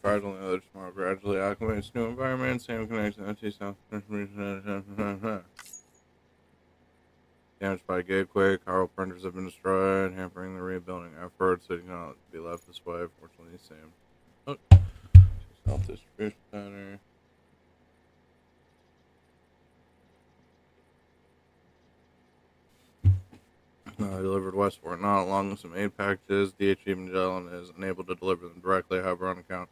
fragile and the other small, gradually acclimates to new environment, same connection, anti-self. Damaged by a gateway, Carl printers have been destroyed, hampering the rebuilding efforts. So it cannot be left this way. Fortunately, Sam. Oh, self-distribution center. Delivered westward, not along with some aid packages. DHE Magellan is unable to deliver them directly, however, on account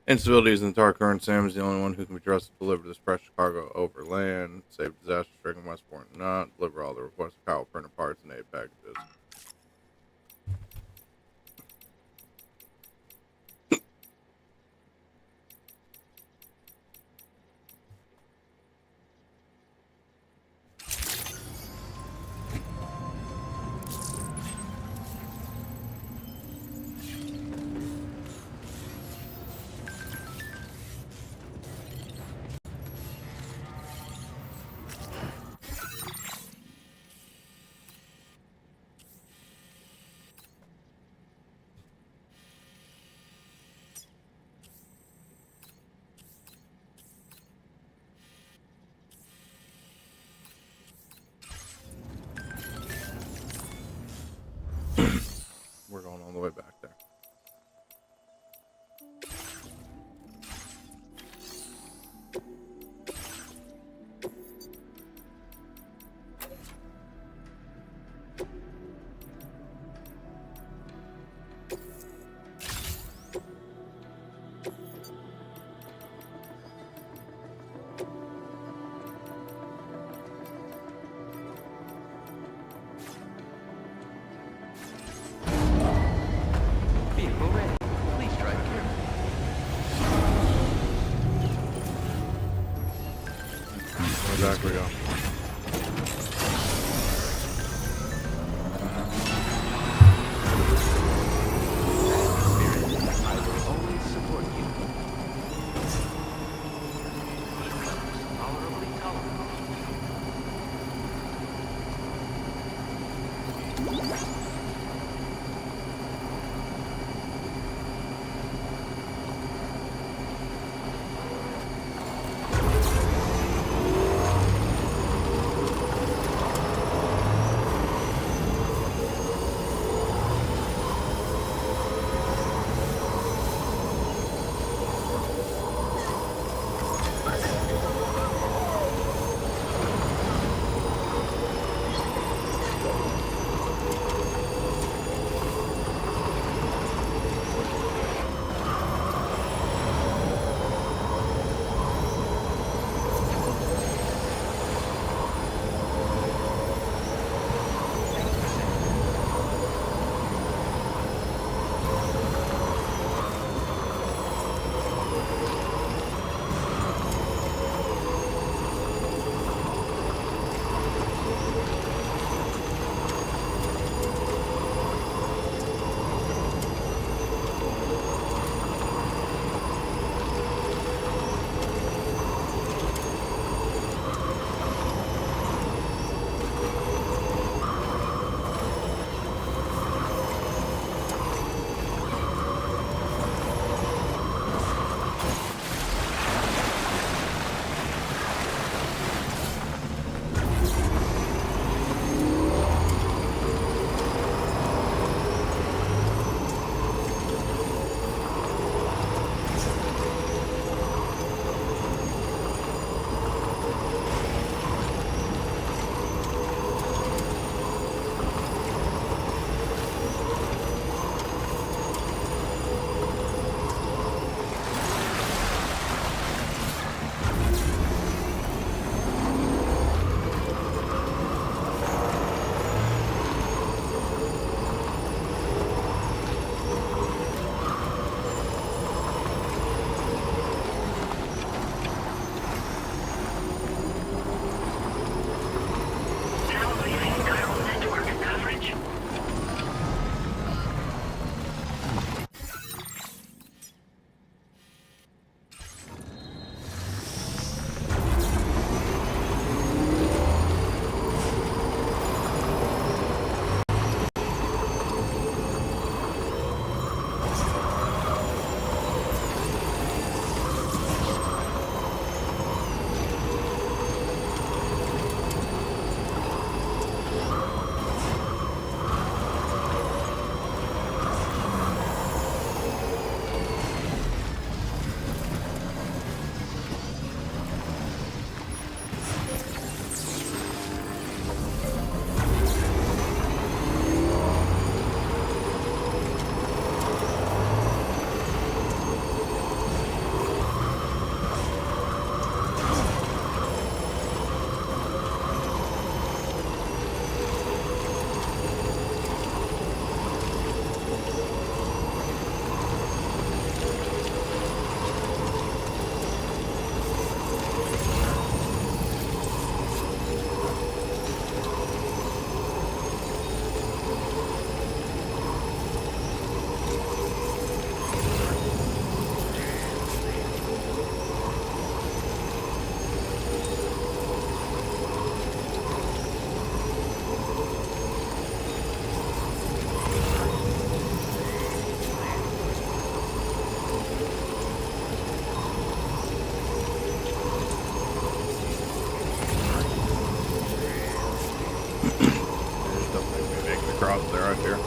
instabilities in the Tarkar, and Sam is the only one who can be trusted to deliver this precious cargo over land. Save disaster-stricken Westport and not deliver all the requested Kyle printer parts and aid packages. We're going all the way back there. Vehicle ready. Please drive carefully. Back we go. I will always support you. Tolerably tolerable. around here.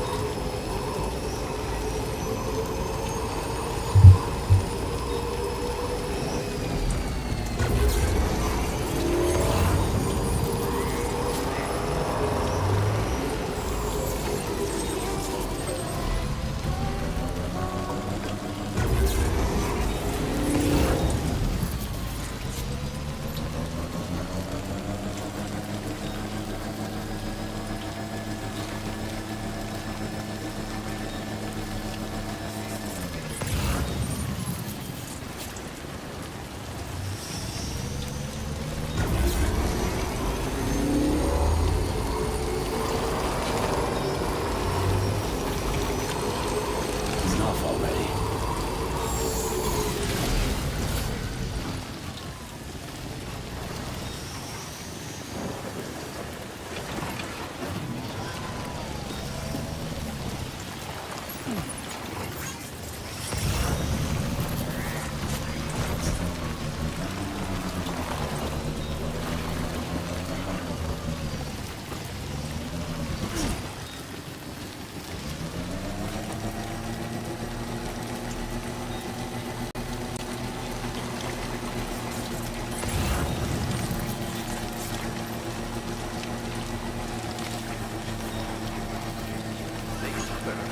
Enough already. Make it better.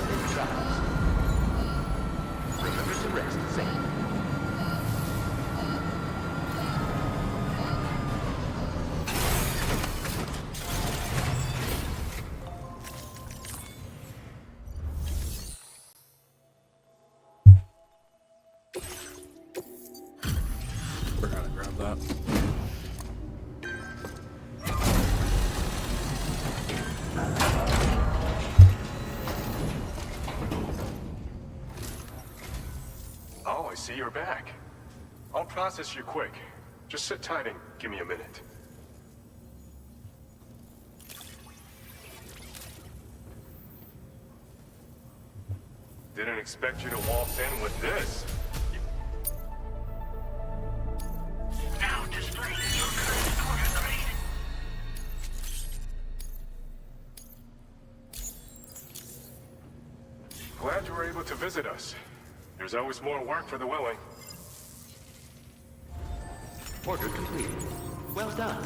Safe travels. Remember to rest safe. Forgot to grab that. Oh, I see you're back. I'll process you quick. Just sit tight and give me a minute. Didn't expect you to waltz in with this. Now displaying your current order grade. Glad you were able to visit us. There's always more work for the willing. Order complete. Well done.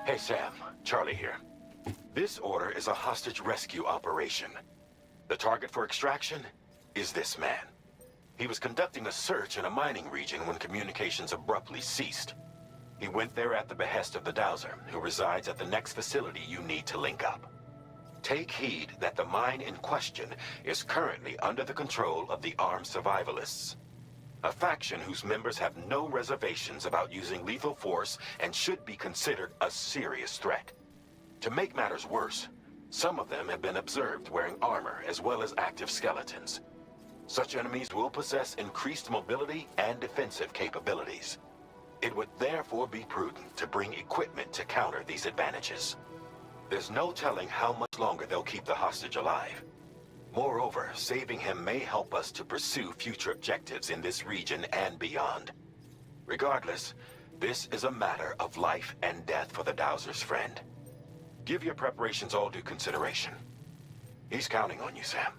Hey Sam, Charlie here. This order is a hostage rescue operation. The target for extraction is this man. He was conducting a search in a mining region when communications abruptly ceased. He went there at the behest of the Dowser, who resides at the next facility you need to link up. Take heed that the mine in question is currently under the control of the armed survivalists, a faction whose members have no reservations about using lethal force and should be considered a serious threat. To make matters worse, some of them have been observed wearing armor as well as active skeletons. Such enemies will possess increased mobility and defensive capabilities. It would therefore be prudent to bring equipment to counter these advantages. There's no telling how much longer they'll keep the hostage alive. Moreover, saving him may help us to pursue future objectives in this region and beyond. Regardless, this is a matter of life and death for the Dowser's friend. Give your preparations all due consideration. He's counting on you, Sam.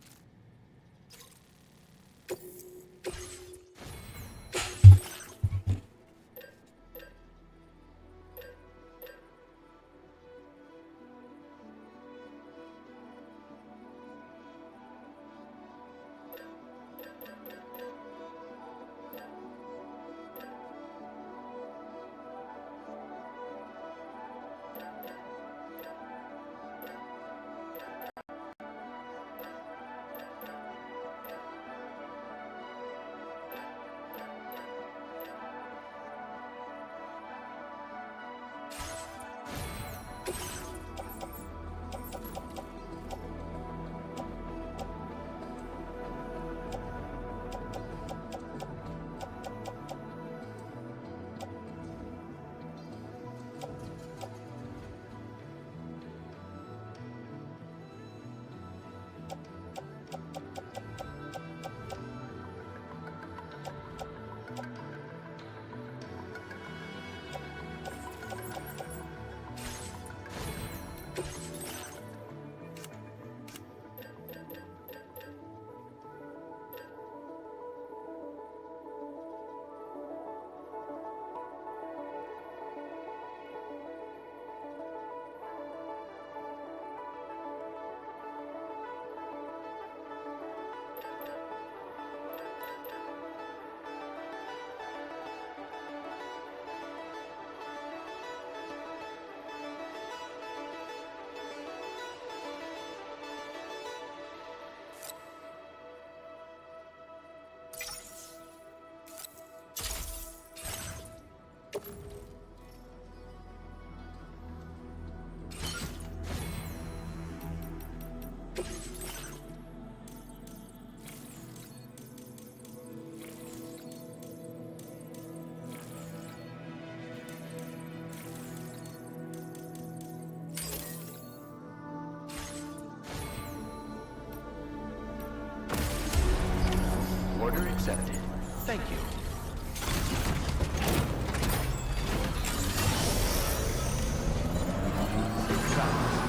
Order accepted. Thank you. Safe travels.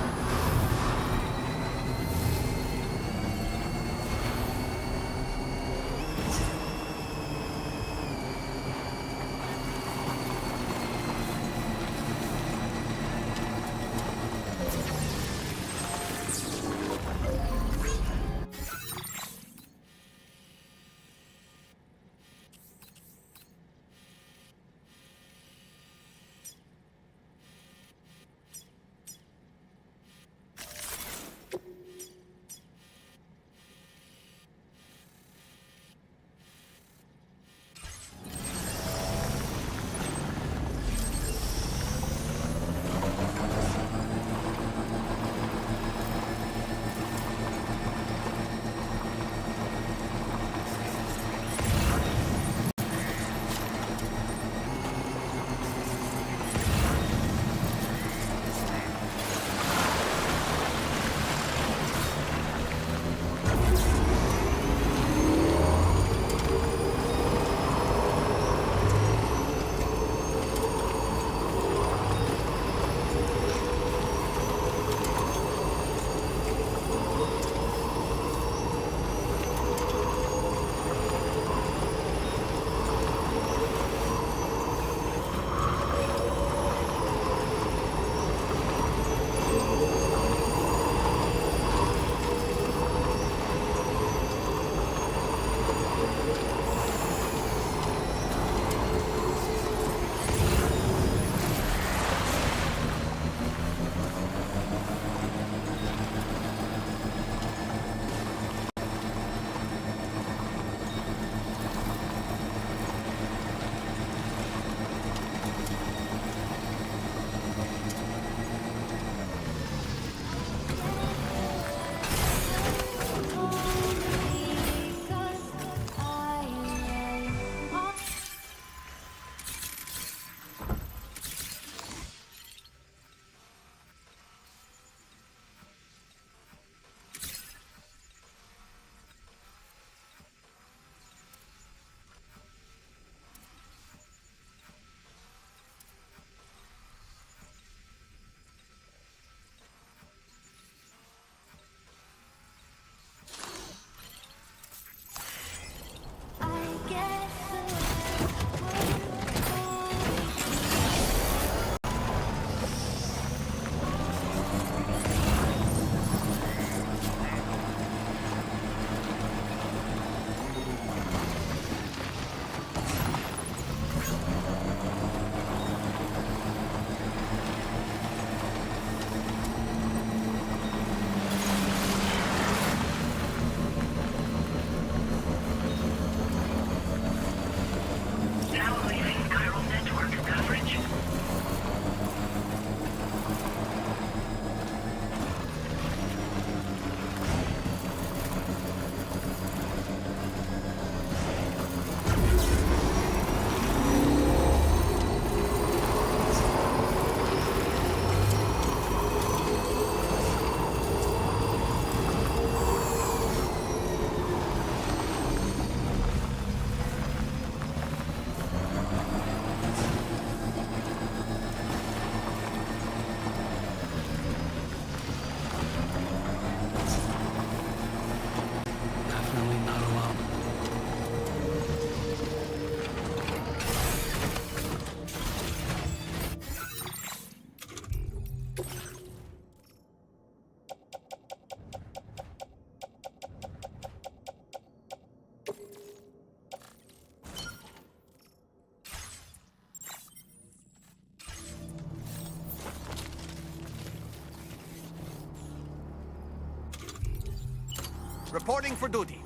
reporting for duty.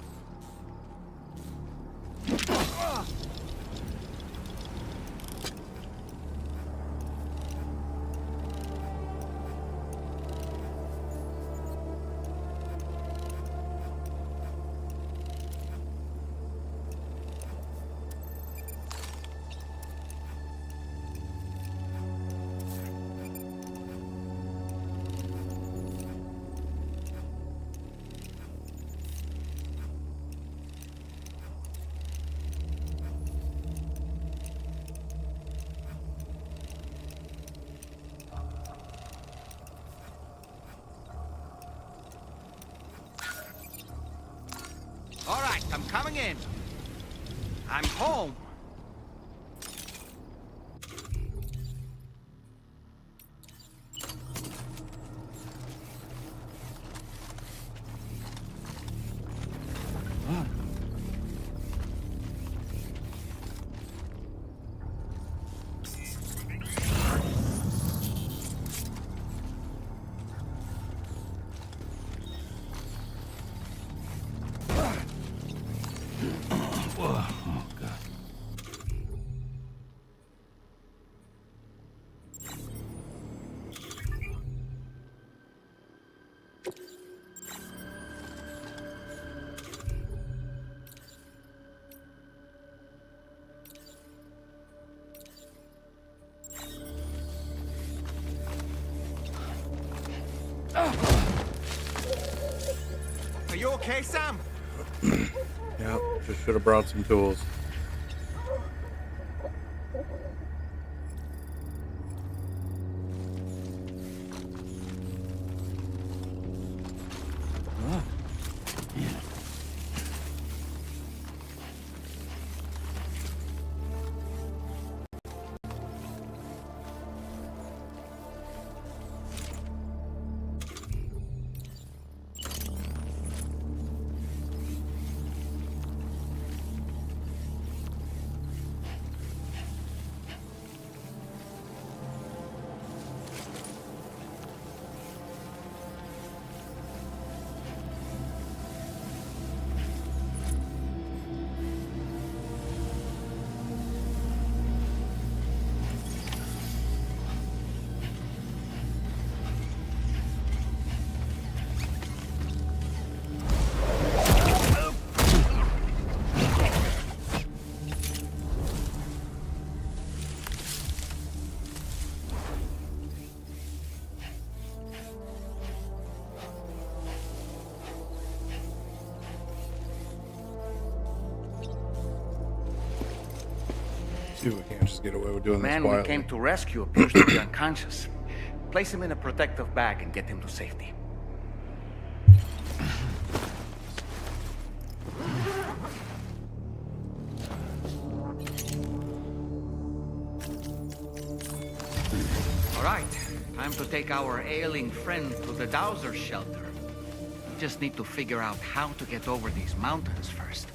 All right, I'm coming in. I'm home. Are you okay, Sam? Yeah, just should have brought some tools. See if we can't just get away with doing The man this we quietly. came to rescue appears to be unconscious. Place him in a protective bag and get him to safety. All right, time to take our ailing friend to the Dowser shelter. We just need to figure out how to get over these mountains first.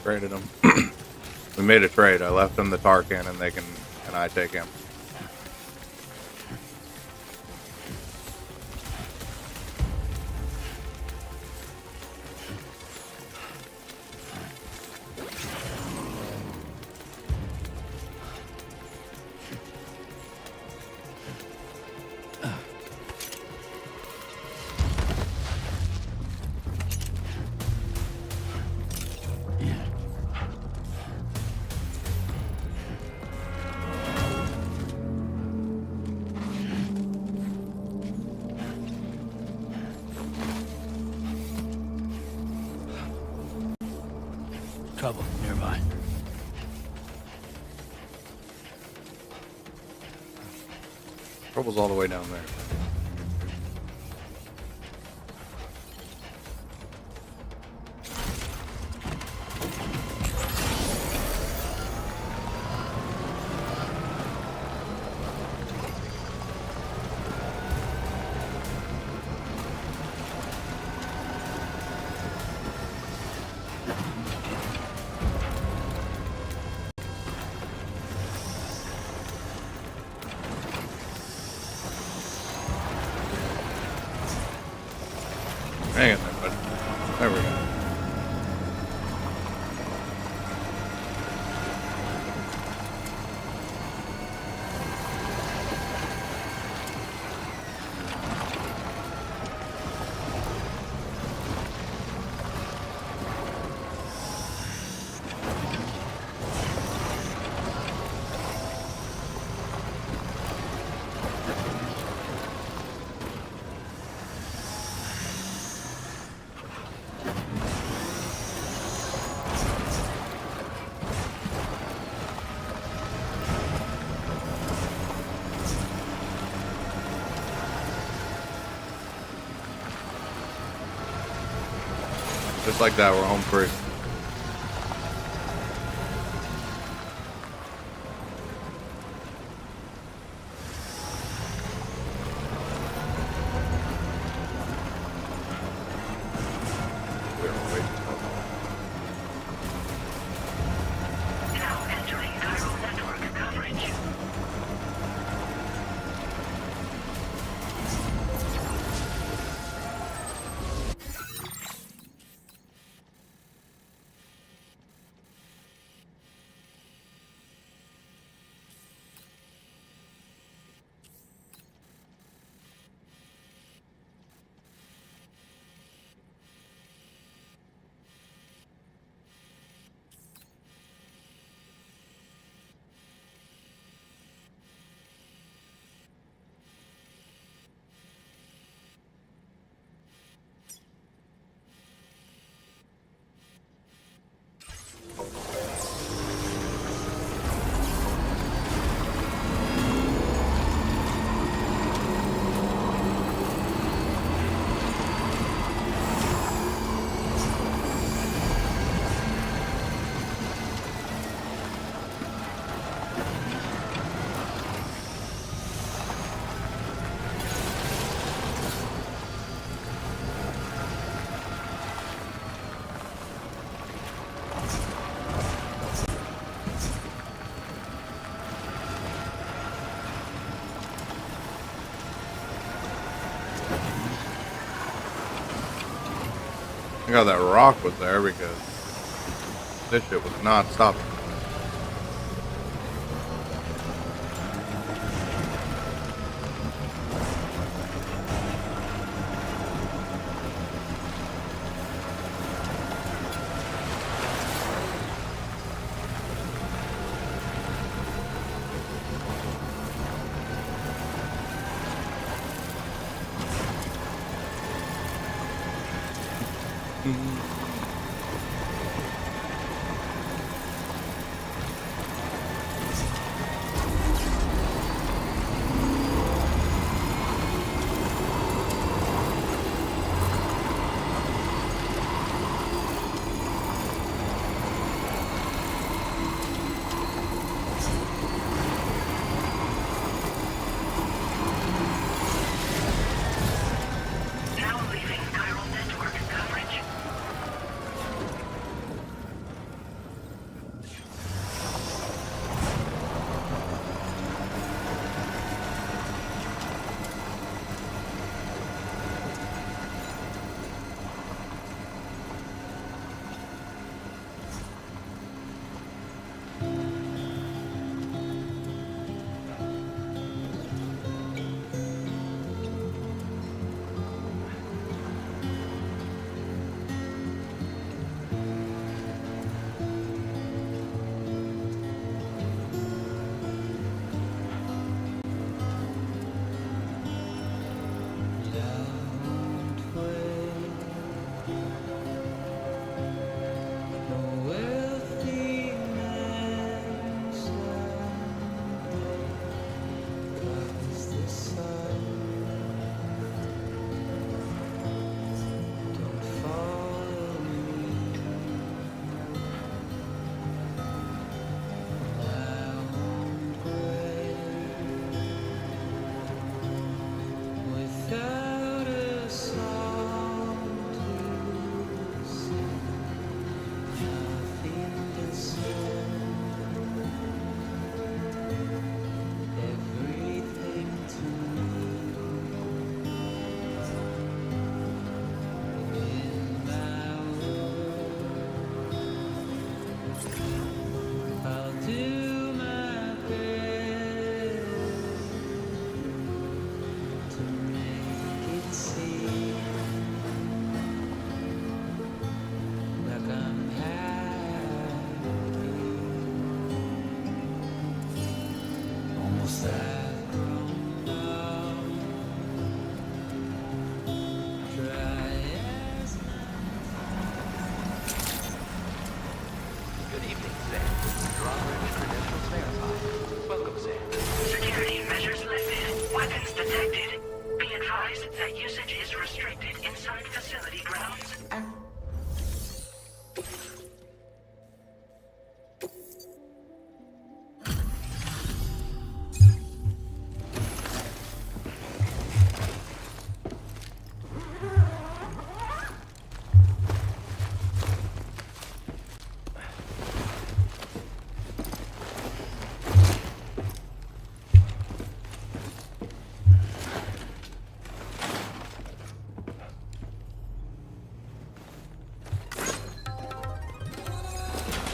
Traded him. We made a trade. I left him the Tarkin, and I take him. Trouble nearby. Trouble's all the way down there. Hang in there, bud. There we go. Just like that, we're home free. Now entering Chiral network coverage. I got that rock was there because this shit was not stopping. Now leaving Chiral network coverage. restricted inside facility grounds.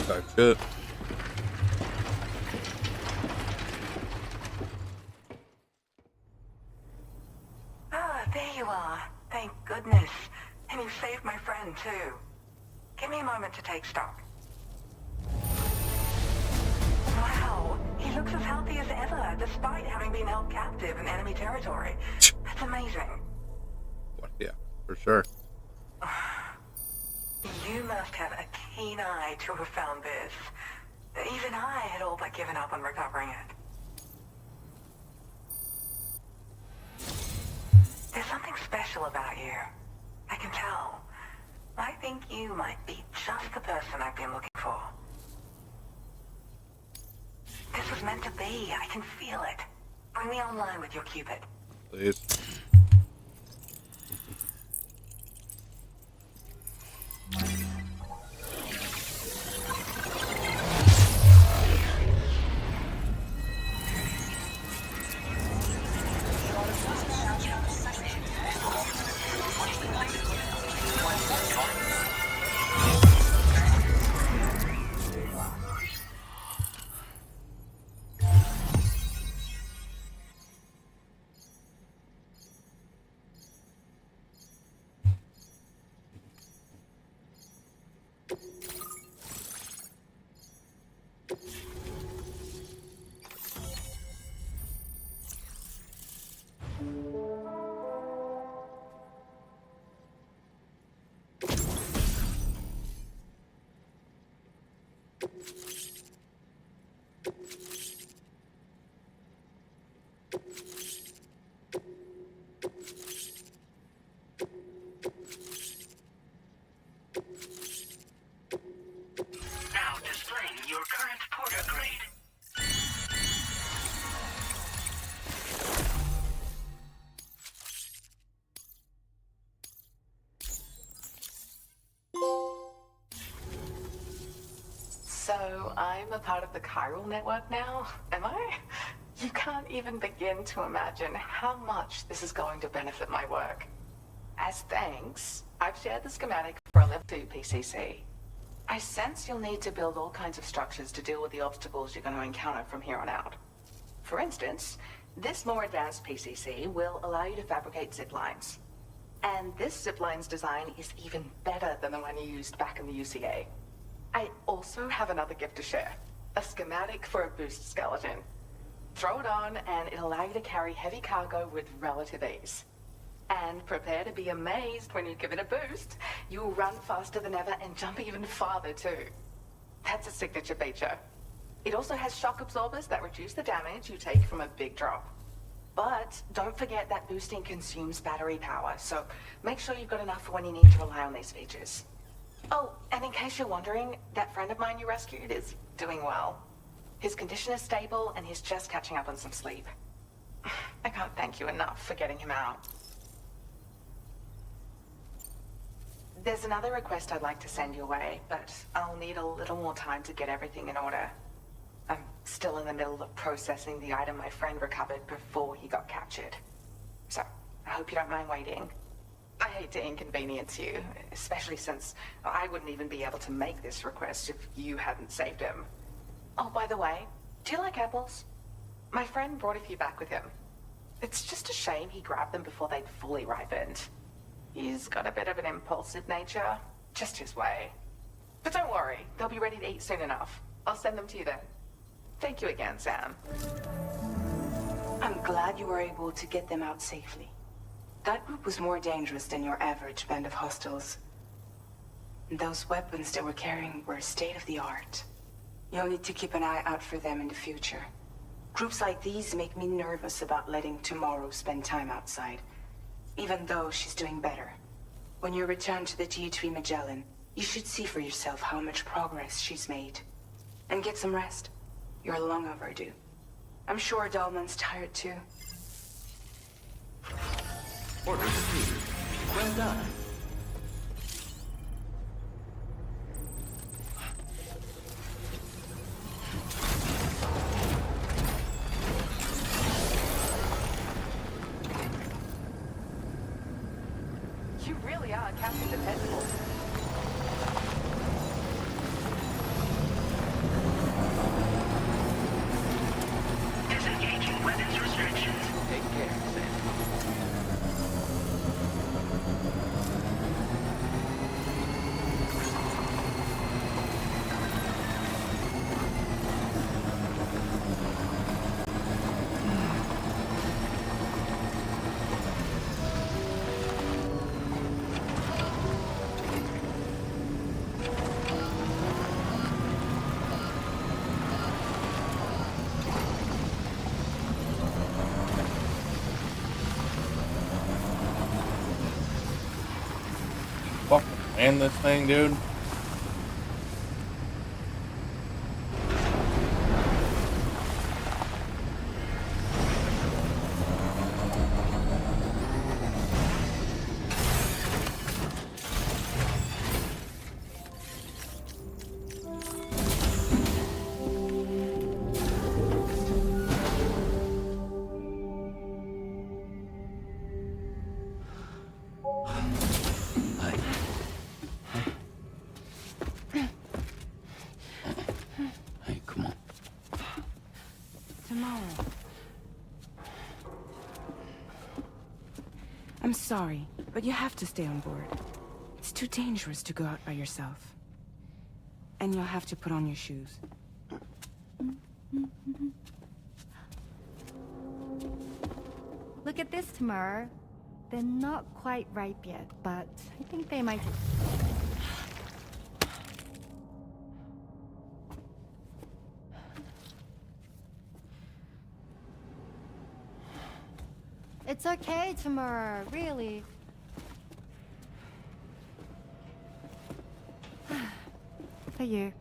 That's it. Ah, there you are. Thank goodness. And you saved my friend, too. Give me a moment to take stock. Wow, he looks as healthy as ever, despite having been held captive in enemy territory. That's amazing. What? Yeah, for sure. You must have a keen eye to have found this. Even I had all but given up on recovering it. There's something special about you. I can tell. I think you might be just the person I've been looking for. This was meant to be. I can feel it. Bring me online with your Cupid. Please. Now displaying your current porter grade. So, I'm a part of the chiral network now, am I? You can't even begin to imagine how much this is going to benefit my work. As thanks, I've shared the schematic for a level 2 PCC. I sense you'll need to build all kinds of structures to deal with the obstacles you're going to encounter from here on out. For instance, this more advanced PCC will allow you to fabricate zip lines. And this zip line's design is even better than the one you used back in the UCA. I also have another gift to share. A schematic for a boost skeleton. Throw it on and it'll allow you to carry heavy cargo with relative ease. And prepare to be amazed when you give it a boost. You'll run faster than ever and jump even farther too. That's a signature feature. It also has shock absorbers that reduce the damage you take from a big drop. But don't forget that boosting consumes battery power, so make sure you've got enough for when you need to rely on these features. Oh, and in case you're wondering, that friend of mine you rescued is doing well. His condition is stable and he's just catching up on some sleep. I can't thank you enough for getting him out. There's another request I'd like to send your way, but I'll need a little more time to get everything in order. I'm still in the middle of processing the item my friend recovered before he got captured. So, I hope you don't mind waiting. I hate to inconvenience you, especially since I wouldn't even be able to make this request if you hadn't saved him. Oh, by the way, do you like apples? My friend brought a few back with him. It's just a shame he grabbed them before they'd fully ripened. He's got a bit of an impulsive nature, just his way. But don't worry, they'll be ready to eat soon enough. I'll send them to you then. Thank you again, Sam. I'm glad you were able to get them out safely. That group was more dangerous than your average band of hostiles. Those weapons they were carrying were state-of-the-art. You'll need to keep an eye out for them in the future. Groups like these make me nervous about letting tomorrow spend time outside. even though she's doing better. When you return to the THV Magellan, you should see for yourself how much progress she's made. And get some rest. You're long overdue. I'm sure Dahlman's tired too. Order received. Well done. You really are Captain Dependable. Disengaging weapons restrictions. Take care, Sam. Fucking land this thing, dude. Hey, come on. Tomorrow. I'm sorry, but you have to stay on board. It's too dangerous to go out by yourself. And you'll have to put on your shoes. Look at this, Tamara. They're not quite ripe yet, but I think they might... It's okay, Tamara, really. For you.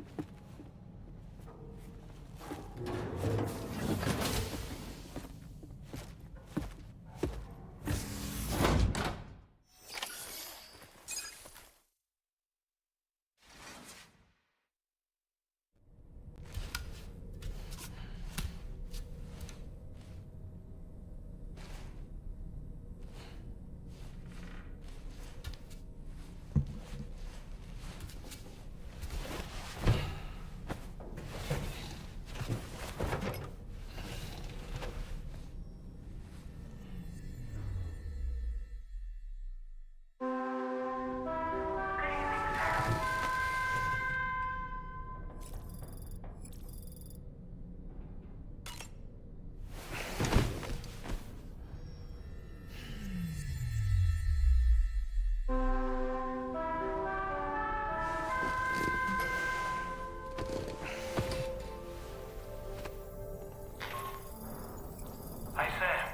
Hey Sam,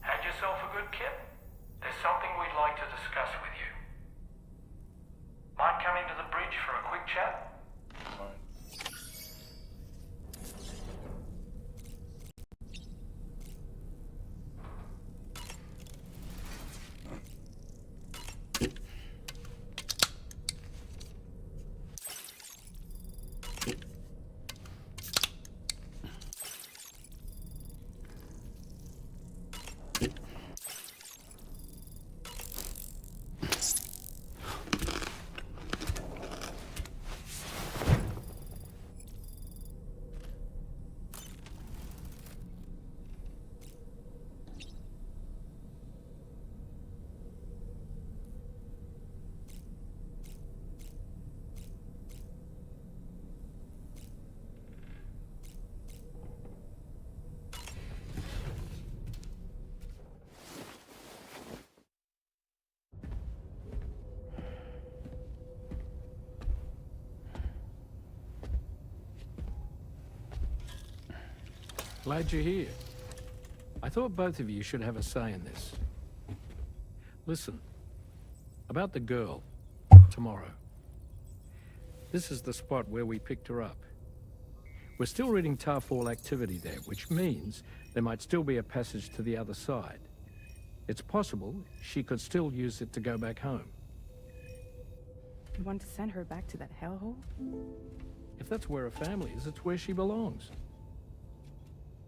had yourself a good kip? There's something we'd like to discuss with you. Mind coming to the bridge for a quick chat? Glad you're here. I thought both of you should have a say in this. Listen. About the girl. Tomorrow. This is the spot where we picked her up. We're still reading Tarfall activity there, which means there might still be a passage to the other side. It's possible she could still use it to go back home. You want to send her back to that hellhole? If that's where her family is, it's where she belongs.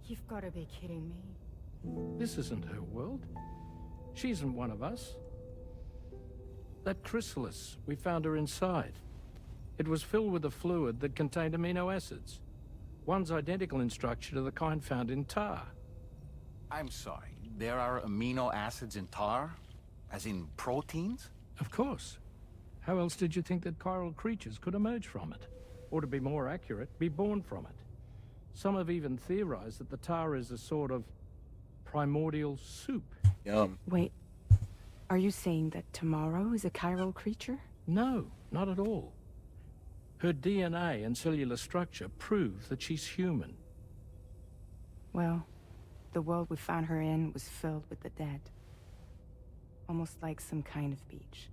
You've got to be kidding me. This isn't her world. She isn't one of us. That chrysalis, we found her inside. It was filled with a fluid that contained amino acids. One's identical in structure to the kind found in tar. I'm sorry, there are amino acids in tar? As in proteins? Of course. How else did you think that chiral creatures could emerge from it? Or to be more accurate, be born from it? Some have even theorized that the tar is a sort of primordial soup. Yum. Wait, are you saying that Tomorrow is a chiral creature? No, not at all. Her DNA and cellular structure prove that she's human. Well, the world we found her in was filled with the dead. Almost like some kind of beach.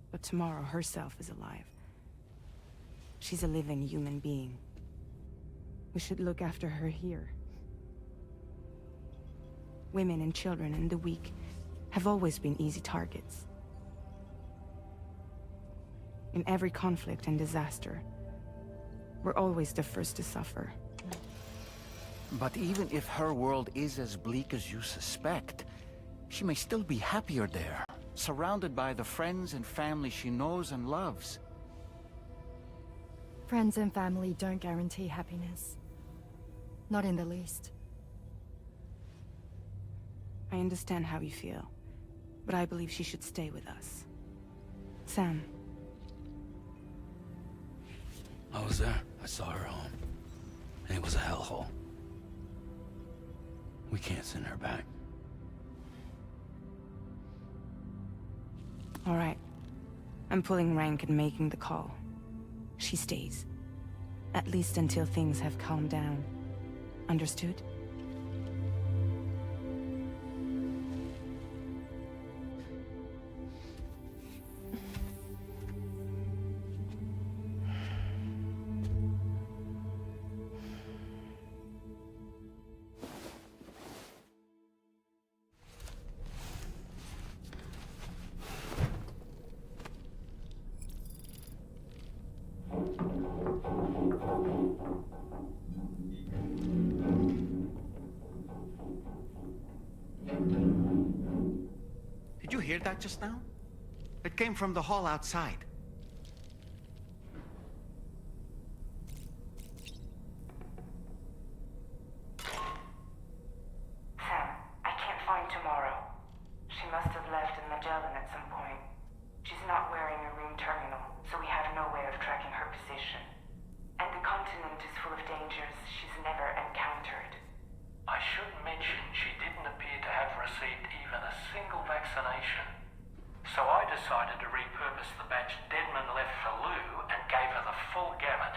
But Tomorrow herself is alive. She's a living human being. We should look after her here. Women and children and the weak have always been easy targets. In every conflict and disaster, we're always the first to suffer. But even if her world is as bleak as you suspect, she may still be happier there, surrounded by the friends and family she knows and loves. Friends and family don't guarantee happiness. Not in the least. I understand how you feel, but I believe she should stay with us. Sam. I was there. I saw her home. And it was a hellhole. We can't send her back. All right. I'm pulling rank and making the call. She stays. At least until things have calmed down. Understood? Did you hear that just now? It came from the hall outside. Sam, I can't find Tomorrow. She must have left in Magellan at some point. She's not wearing a room terminal, so we have no way of tracking her position. And the continent is full of dangers she's never encountered. I should mention she didn't appear to have received even a single vaccination. So I decided to repurpose the batch Deadman left for Lou and gave her the full gamut.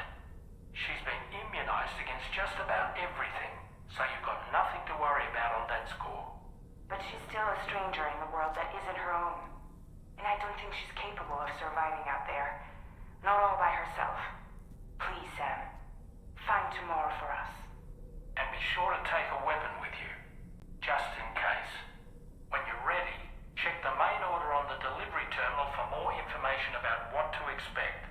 She's been immunized against just about everything, so you've got nothing to worry about on that score. But she's still a stranger in the world that isn't her own. And I don't think she's capable of surviving out there. Not all by herself. Please, Sam. Find Tomorrow for us. And be sure to take a weapon with you, just in case. When you're ready, check the main order on the delivery terminal for more information about what to expect.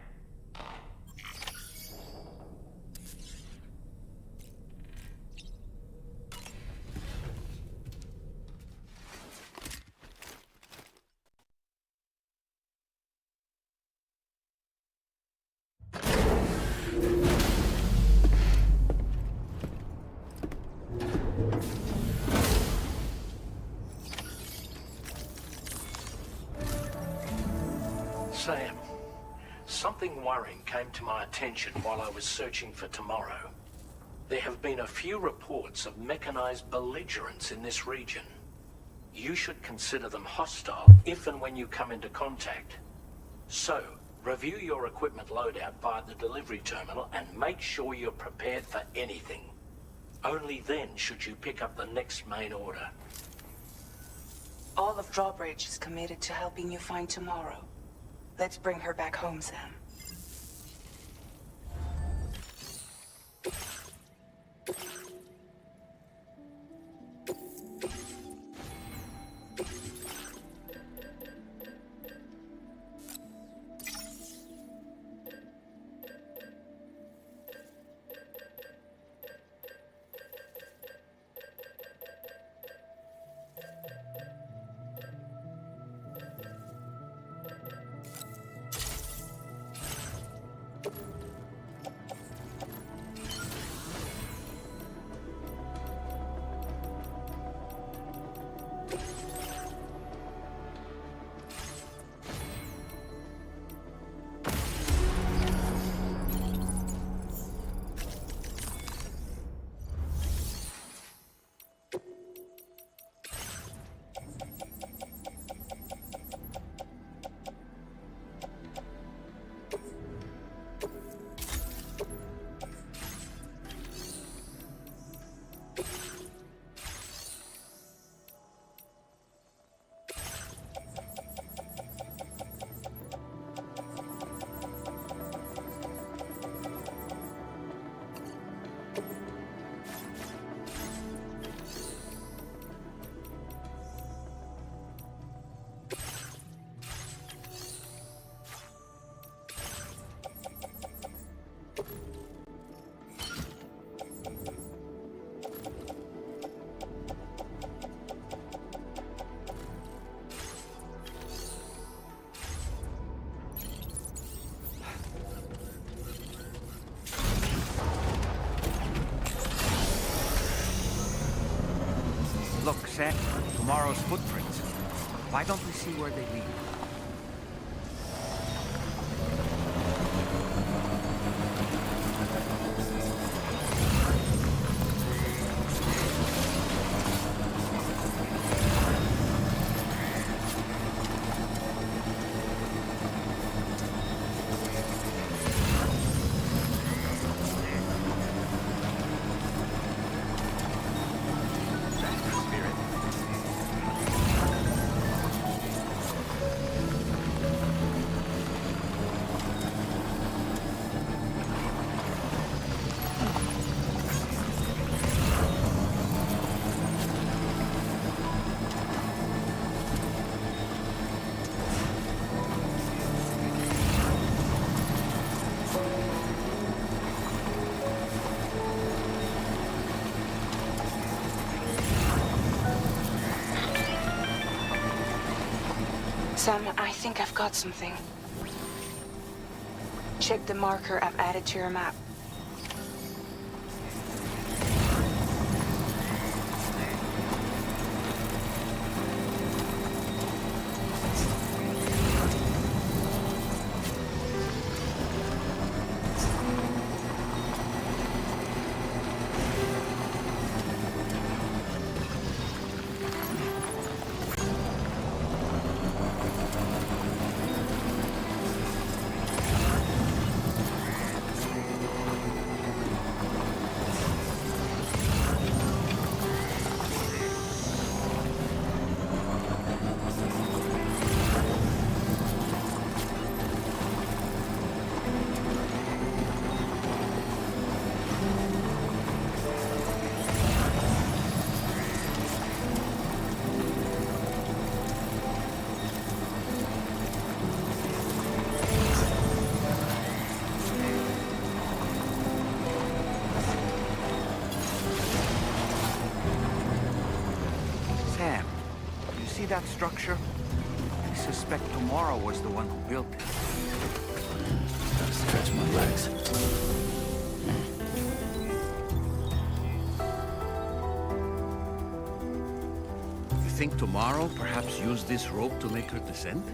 Sam, something worrying came to my attention while I was searching for Tomorrow. There have been a few reports of mechanized belligerents in this region. You should consider them hostile if and when you come into contact. So, review your equipment loadout via the delivery terminal and make sure you're prepared for anything. Only then should you pick up the next main order. All of Drawbridge is committed to helping you find tomorrow. Let's bring her back home, Sam. Look, Sam, tomorrow's footprints. Why don't we see where they lead? Sam, I think I've got something. Check the marker I've added to your map. Sam, you see that structure? I suspect Tomorrow was the one who built it. Gotta stretch my legs. You think Tomorrow perhaps used this rope to make her descent?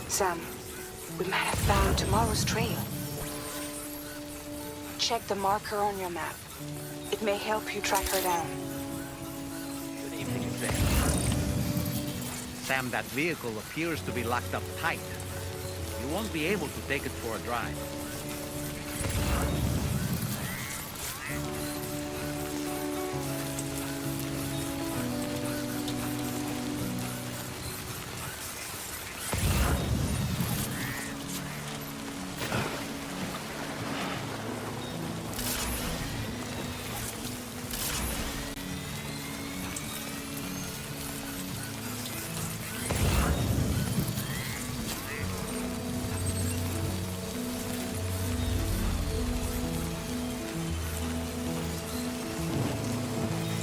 Sam, we might have found tomorrow's trail. Check the marker on your map. It may help you track her down. Good evening, Sam. Sam, that vehicle appears to be locked up tight. You won't be able to take it for a drive.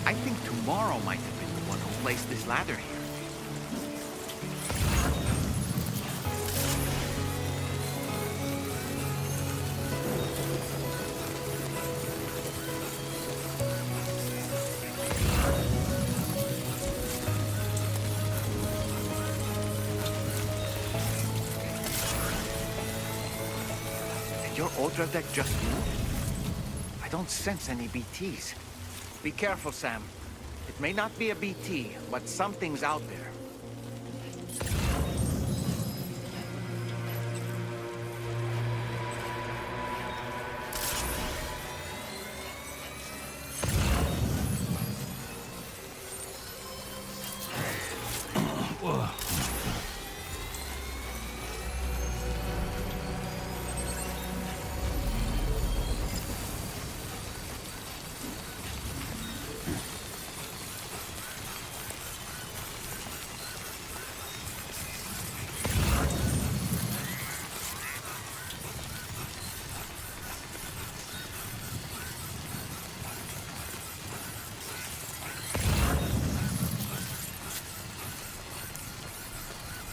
I think tomorrow might have been the one who placed this ladder here. Did your Ultra deck just move? I don't sense any BTs. Be careful, Sam. It may not be a BT, but something's out there.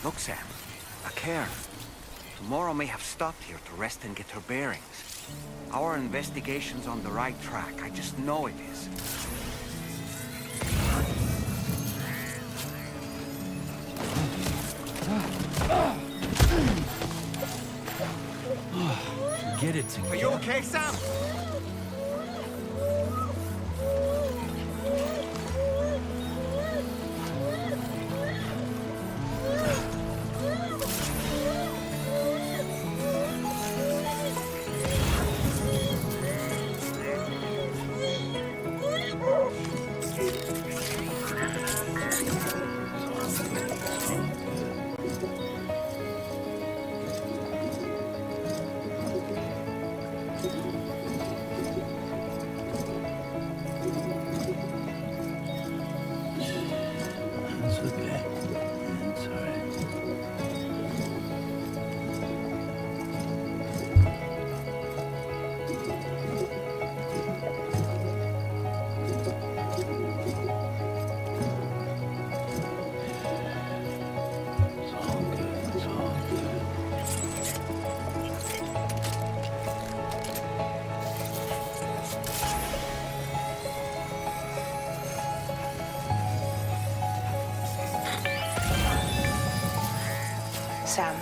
Look, Sam. A cairn. Tomorrow may have stopped here to rest and get her bearings. Our investigation's on the right track. I just know it is. Get it together. Are you okay, Sam? It's okay. It's all right. It's all good. It's all good. Sam,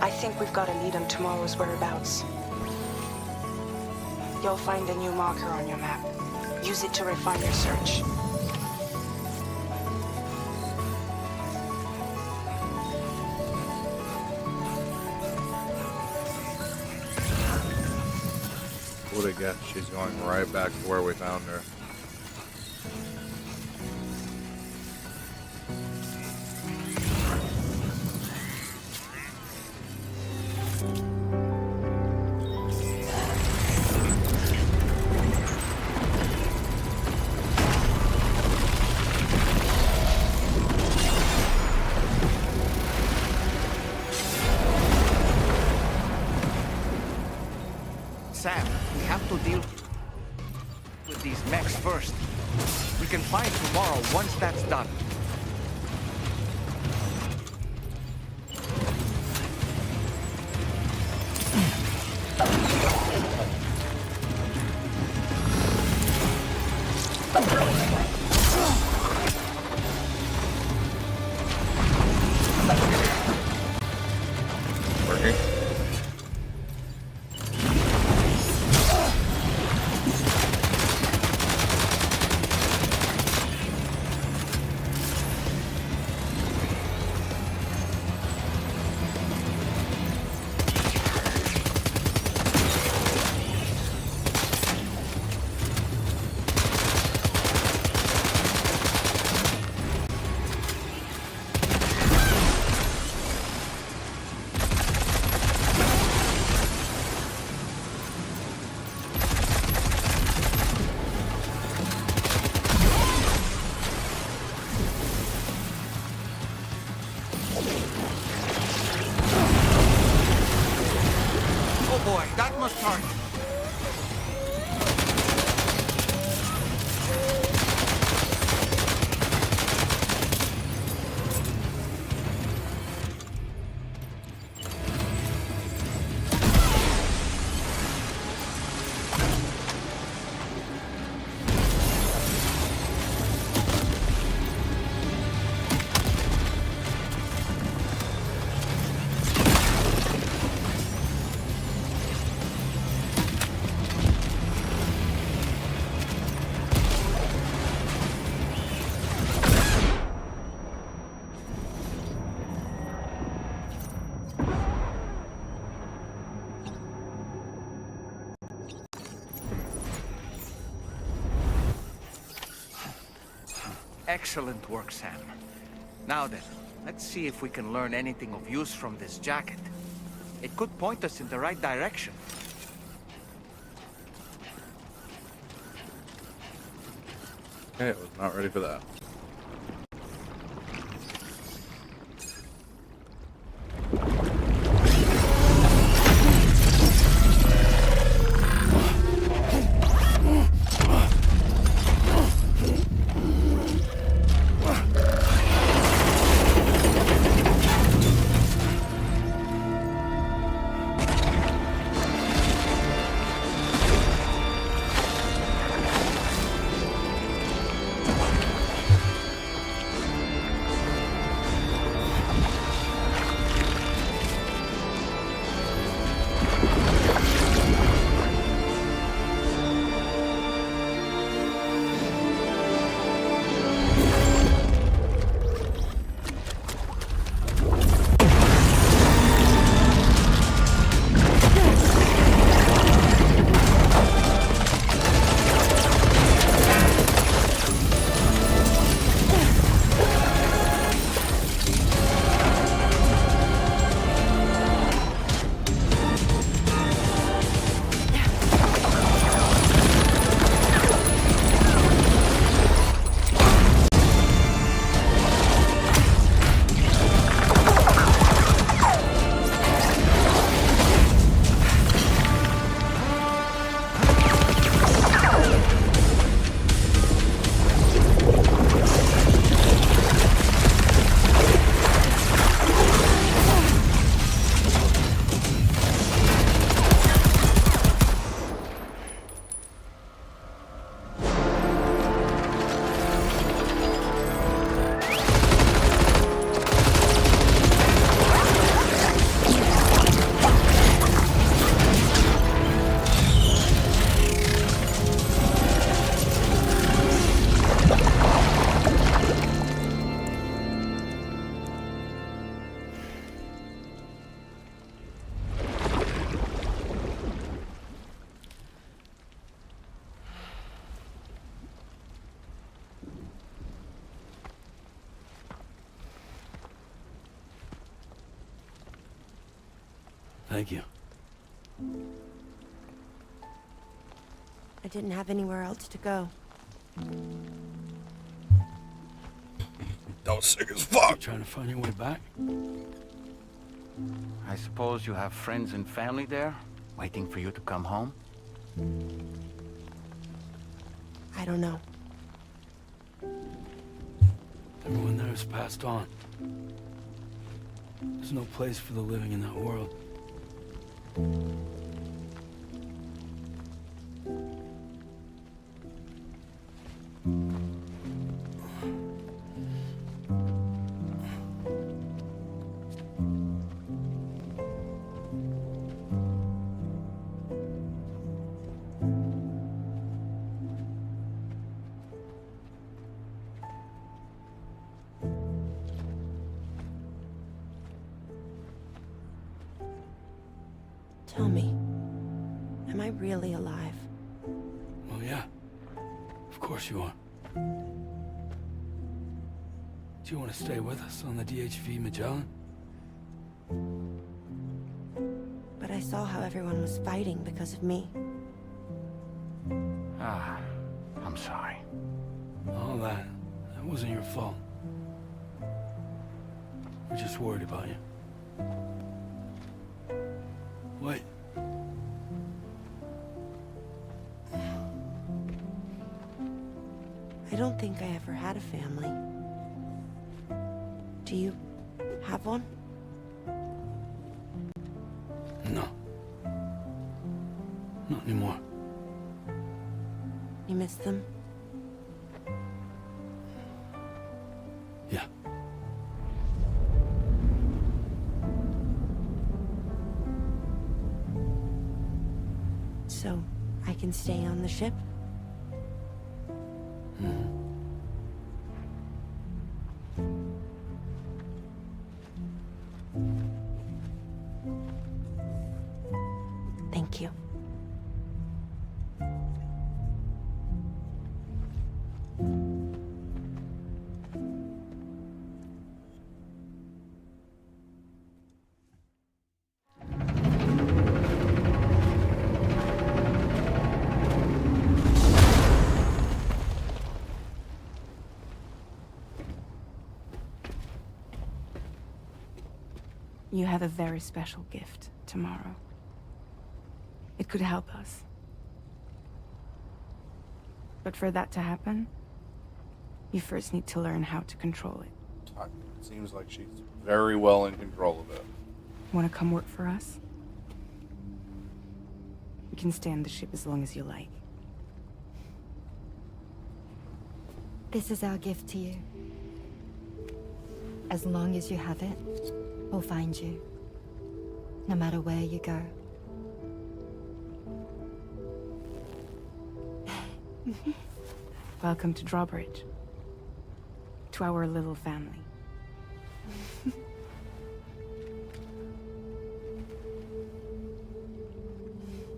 I think we've got a lead on tomorrow's whereabouts. You'll find a new marker on your map. Use it to refine your search. Would have guessed she's going right back to where we found her. Sam, we have to deal with these mechs first. We can fight tomorrow once that's done. boy, that must hurt. Excellent work, Sam. Now then, let's see if we can learn anything of use from this jacket. It could point us in the right direction. Okay, I was not ready for that. Thank you. I didn't have anywhere else to go. That was sick as fuck. You trying to find your way back? I suppose you have friends and family there, waiting for you to come home? I don't know. Everyone there has passed on. There's no place for the living in that world. Tell me, am I really alive? Well, yeah. Of course you are. Do you want to stay with us on the DHV Magellan? But I saw how everyone was fighting because of me. Ah, I'm sorry. All that wasn't your fault. We're just worried about you. Wait. think I ever had a family. Do you have one? No. Not anymore. You miss them? Yeah. So, I can stay on the ship? Thank you. You have a very special gift tomorrow. It could help us. But for that to happen, you first need to learn how to control it. It seems like she's very well in control of it. Want to come work for us? You can stay on the ship as long as you like. This is our gift to you. As long as you have it, we'll find you. No matter where you go. Welcome to Drawbridge. To our little family.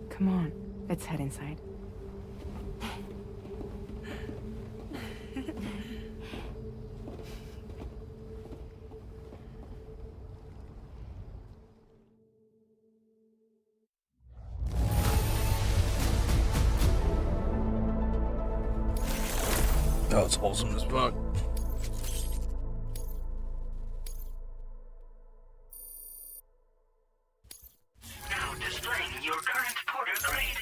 Come on, let's head inside. Oh, it's wholesome as fuck. Now displaying your current porter grade.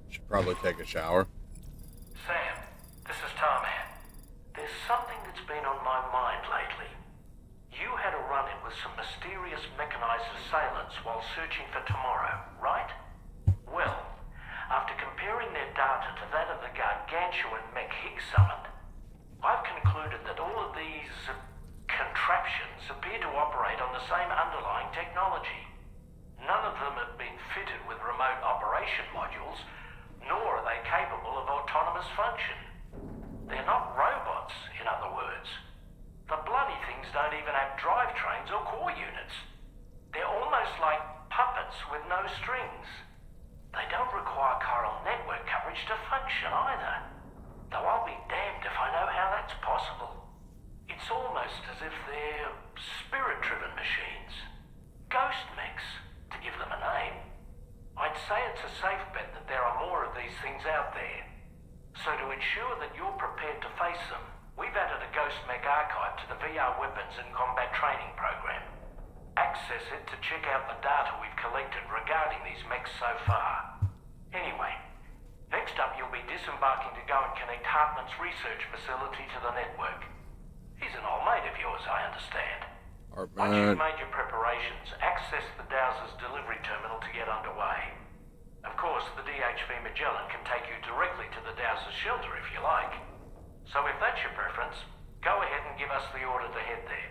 Should probably take a shower. Sam, this is Tarman. There's something that's been on my mind lately. You had a run-in with some mysterious mechanized assailants while searching for tomorrow, right? Well, after comparing their data to that of the gargantuan mech Higgs summoned, I've concluded that all of these contraptions appear to operate on the same underlying technology. None of them have been fitted with remote operation modules, nor are they capable of autonomous function. They're not robots, in other words. The bloody things don't even have drivetrains or core units. They're almost like puppets with no strings. They don't require chiral network coverage to function either. Though I'll be damned if I know how that's possible. It's almost as if they're spirit-driven machines. Ghost mechs, to give them a name. I'd say it's a safe bet that there are more of these things out there. So to ensure that you're prepared to face them, we've added a Ghost Mech archive to the VR Weapons and Combat Training program. Access it to check out the data we've collected regarding these mechs so far. Anyway, next up you'll be disembarking to go and connect Hartman's research facility to the network. He's an old mate of yours, I understand. Once you've made your preparations, access the Dowser's delivery terminal to get underway. Of course, the DHV Magellan can take you directly to the Dowser's shelter if you like. So if that's your preference, go ahead and give us the order to head there.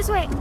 This way.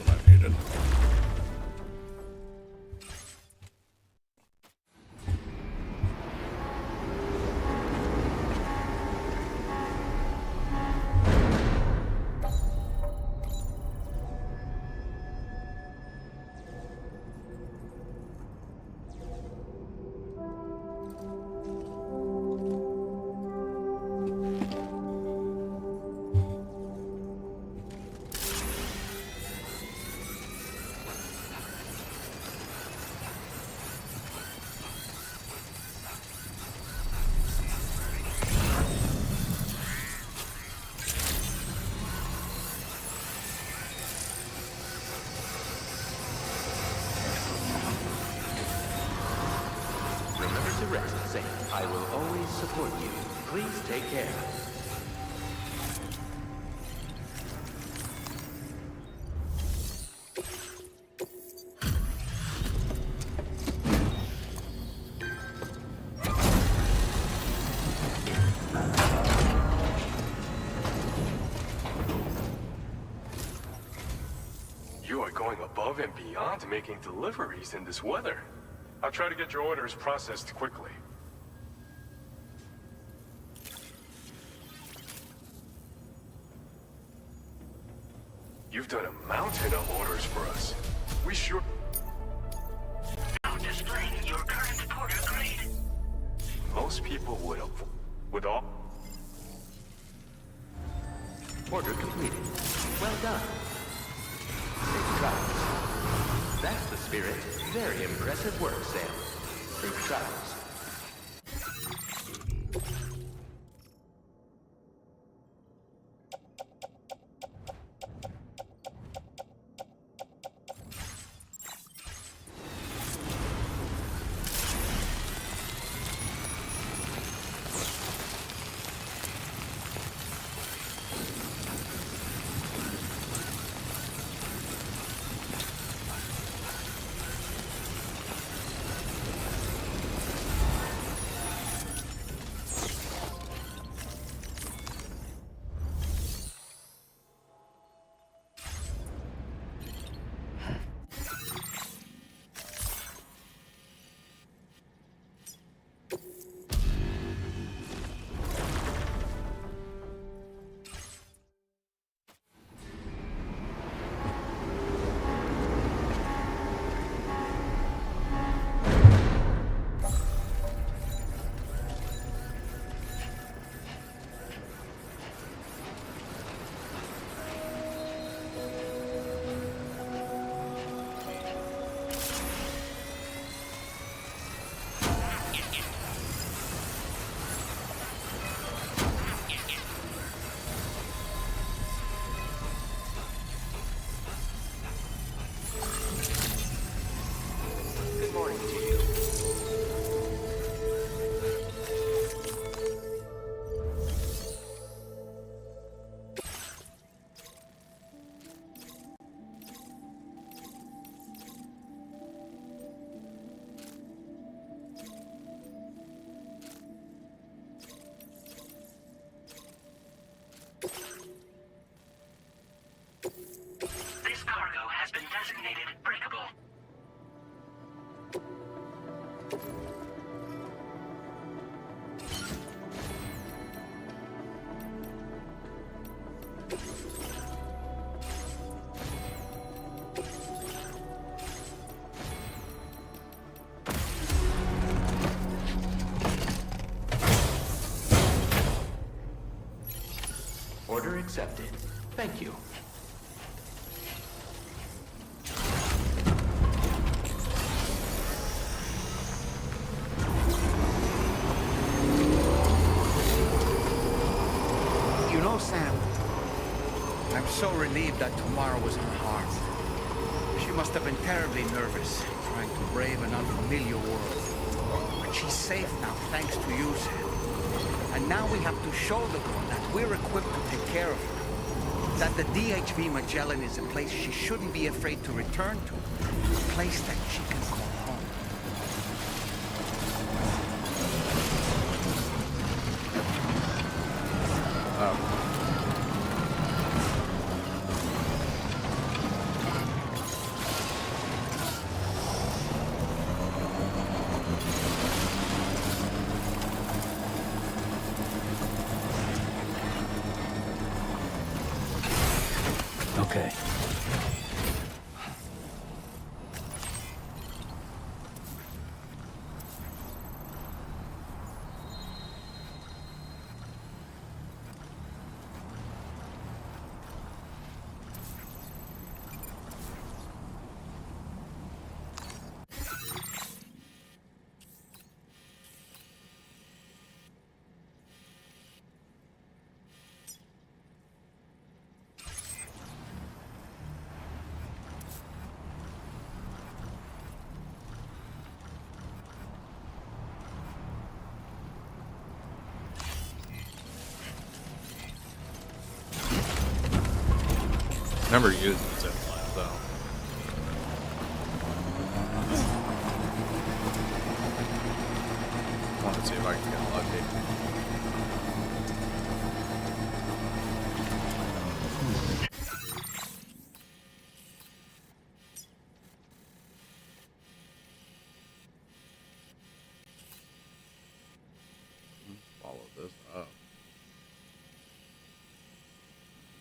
What I needed. Remember to rest, Saint. I will always support you. Please take care. You are going above and beyond making deliveries in this weather. I'll try to get your orders processed quickly. You've done a mountain of orders for us. We sure... Now displaying your current porter grade. Most people would have... With all... Order completed. Well done. Safe travels. That's the spirit. Very impressive work, Sam. Safe travels. Order accepted. Thank you. You know, Sam, I'm so relieved that tomorrow was unharmed. She must have been terribly nervous, trying to brave an unfamiliar world. But she's safe now, thanks to you, Sam. And now we have to show the girl that we're equipped to take care of her. That the DHV Magellan is a place she shouldn't be afraid to return to. A place that she can call home. Okay. Never used the zip line though. I want to see if I can get lucky. Follow this up.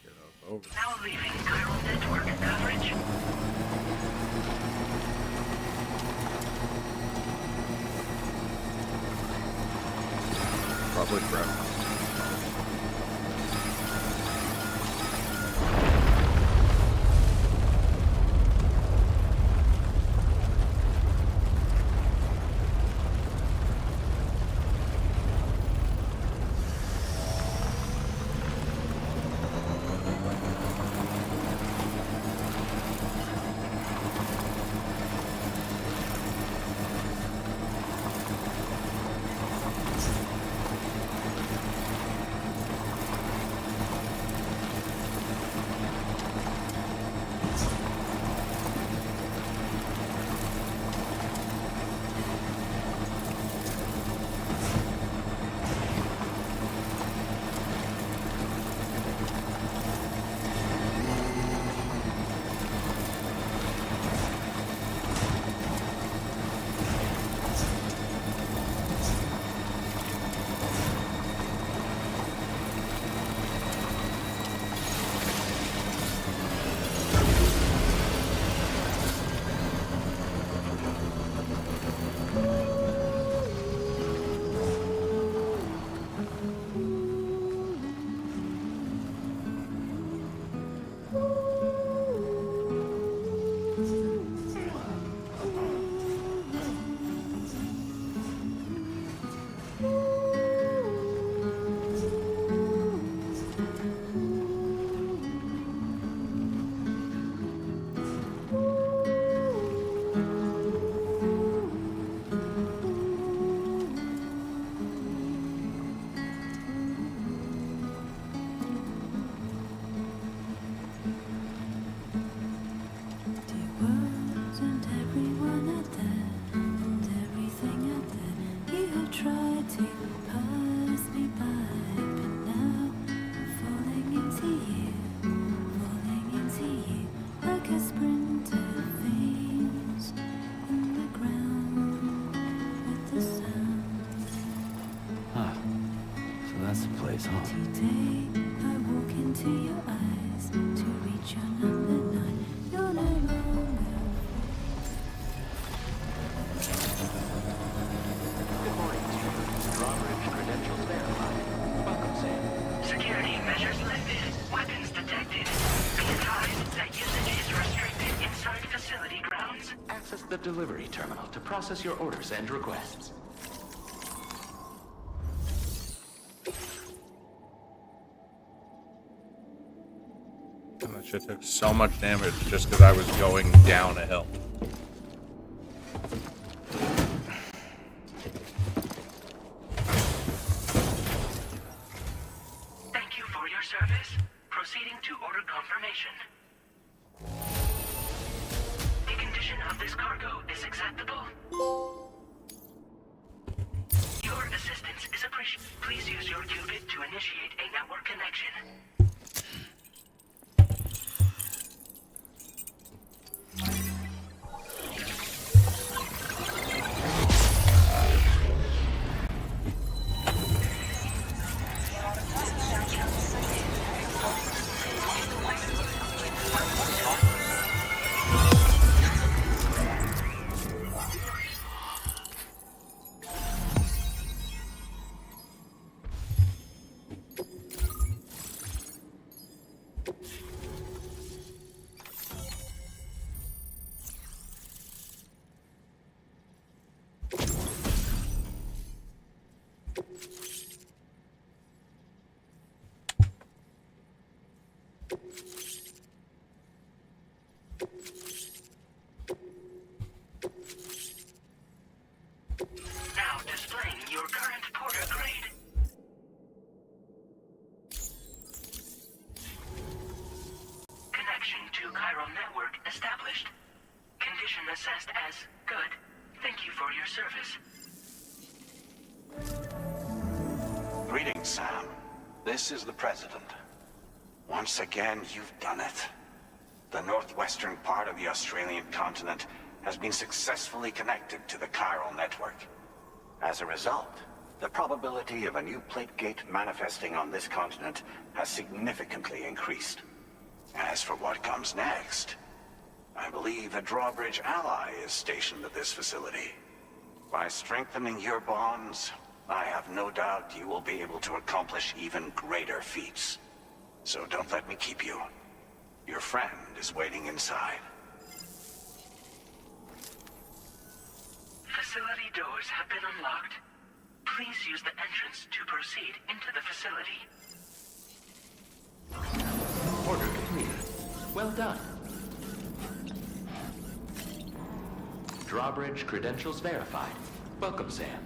Get up over. Now leaving chiral network coverage. Probably crap. That's the place, huh? Today, I walk into your eyes to reach your number 9. You're no longer. Good morning, team. Drawbridge credentials verified. Welcome, Sam. Security measures lifted. delivery terminal to process your orders and requests. And that shit took so much damage just because I was going down a hill. Thank you for your service. Proceeding to order confirmation. The condition of this cargo is acceptable. Your assistance is appreciated. Please use your qubit to initiate a network connection. Now displaying your current porter grade. Connection to chiral network established. Condition assessed as good. Thank you for your service. Greetings, Sam. This is the President. Once again, you've done it. The northwestern part of the Australian continent has been successfully connected to the chiral network. As a result, the probability of a new plate gate manifesting on this continent has significantly increased. As for what comes next, I believe a drawbridge ally is stationed at this facility. By strengthening your bonds, I have no doubt you will be able to accomplish even greater feats. So don't let me keep you. Your friend is waiting inside. Facility doors have been unlocked. Please use the entrance to proceed into the facility. Order completed. Well done. Drawbridge credentials verified. Welcome, Sam.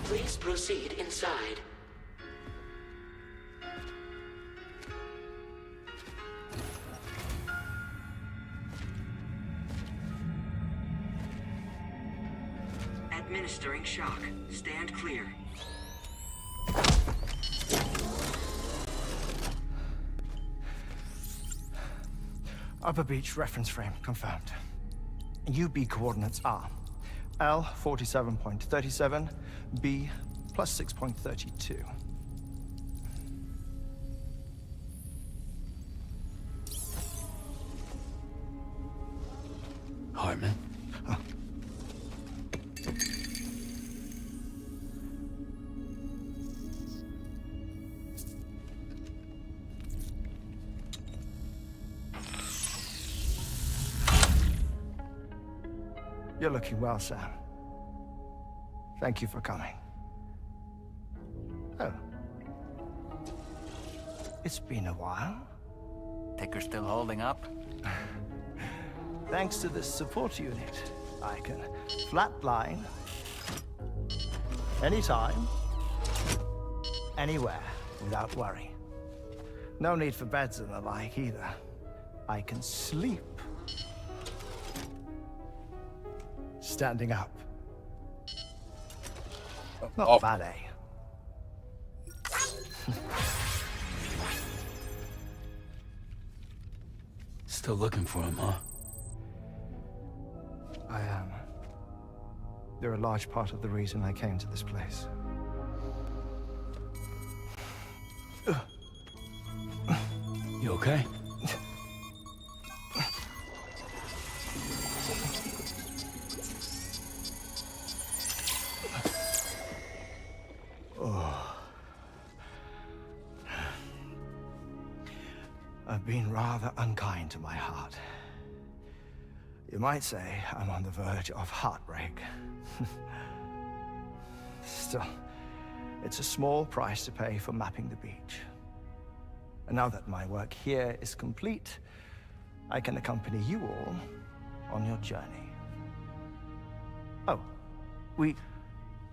Please proceed inside. Administering shock. Stand clear. Upper Beach reference frame confirmed. UB coordinates are L 47.37, B plus 6.32. Hartman? You're looking well, Sam. Thank you for coming. Oh. It's been a while. Ticker still holding up? Thanks to this support unit, I can flatline anytime, anywhere, without worry. No need for beds and the like either. I can sleep standing up. Not bad, eh? Still looking for him, huh? I am. They're a large part of the reason I came to this place. You okay? have been rather unkind to my heart. You might say I'm on the verge of heartbreak. Still, it's a small price to pay for mapping the beach. And now that my work here is complete, I can accompany you all on your journey. Oh, we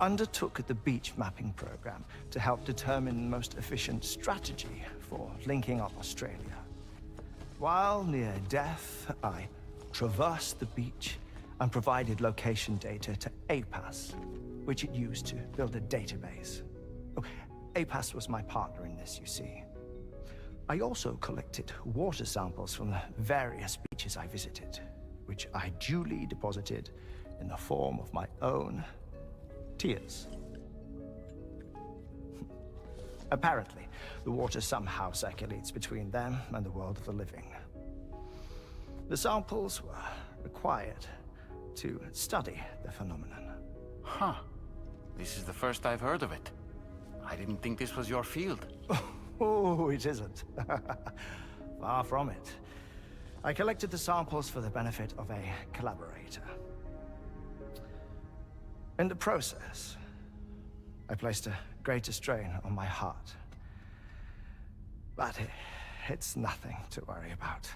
undertook the beach mapping program to help determine the most efficient strategy for linking up Australia. While near death, I traversed the beach and provided location data to APAS, which it used to build a database. Oh, APAS was my partner in this, you see. I also collected water samples from the various beaches I visited, which I duly deposited in the form of my own tears. Apparently, the water somehow circulates between them and the world of the living. The samples were required to study the phenomenon. Huh. This is the first I've heard of it. I didn't think this was your field. Oh, it isn't. Far from it. I collected the samples for the benefit of a collaborator. In the process, I placed a greater strain on my heart. But it's nothing to worry about.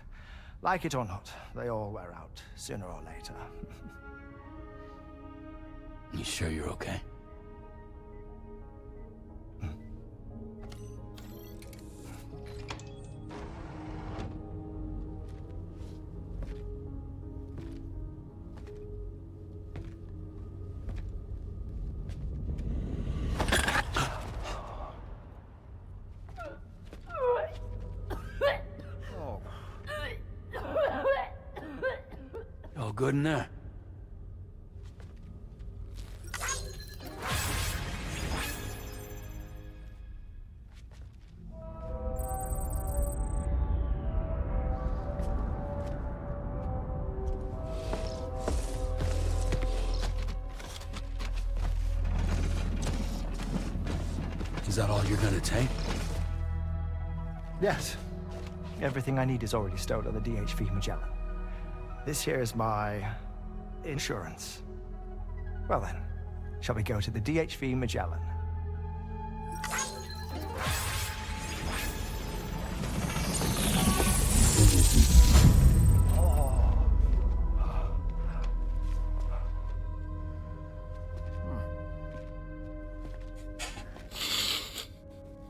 Like it or not, they all wear out sooner or later. You sure you're okay? All good in there? Is that all you're gonna take? Yes. Everything I need is already stowed on the DHV Magellan. This here is my insurance. Well then, shall we go to the DHV Magellan?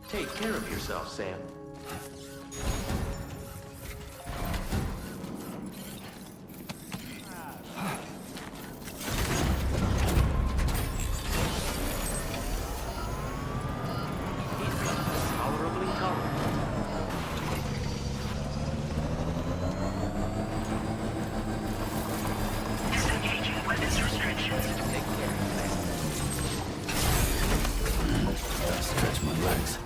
Take care of yourself, Sam. Stretch my legs.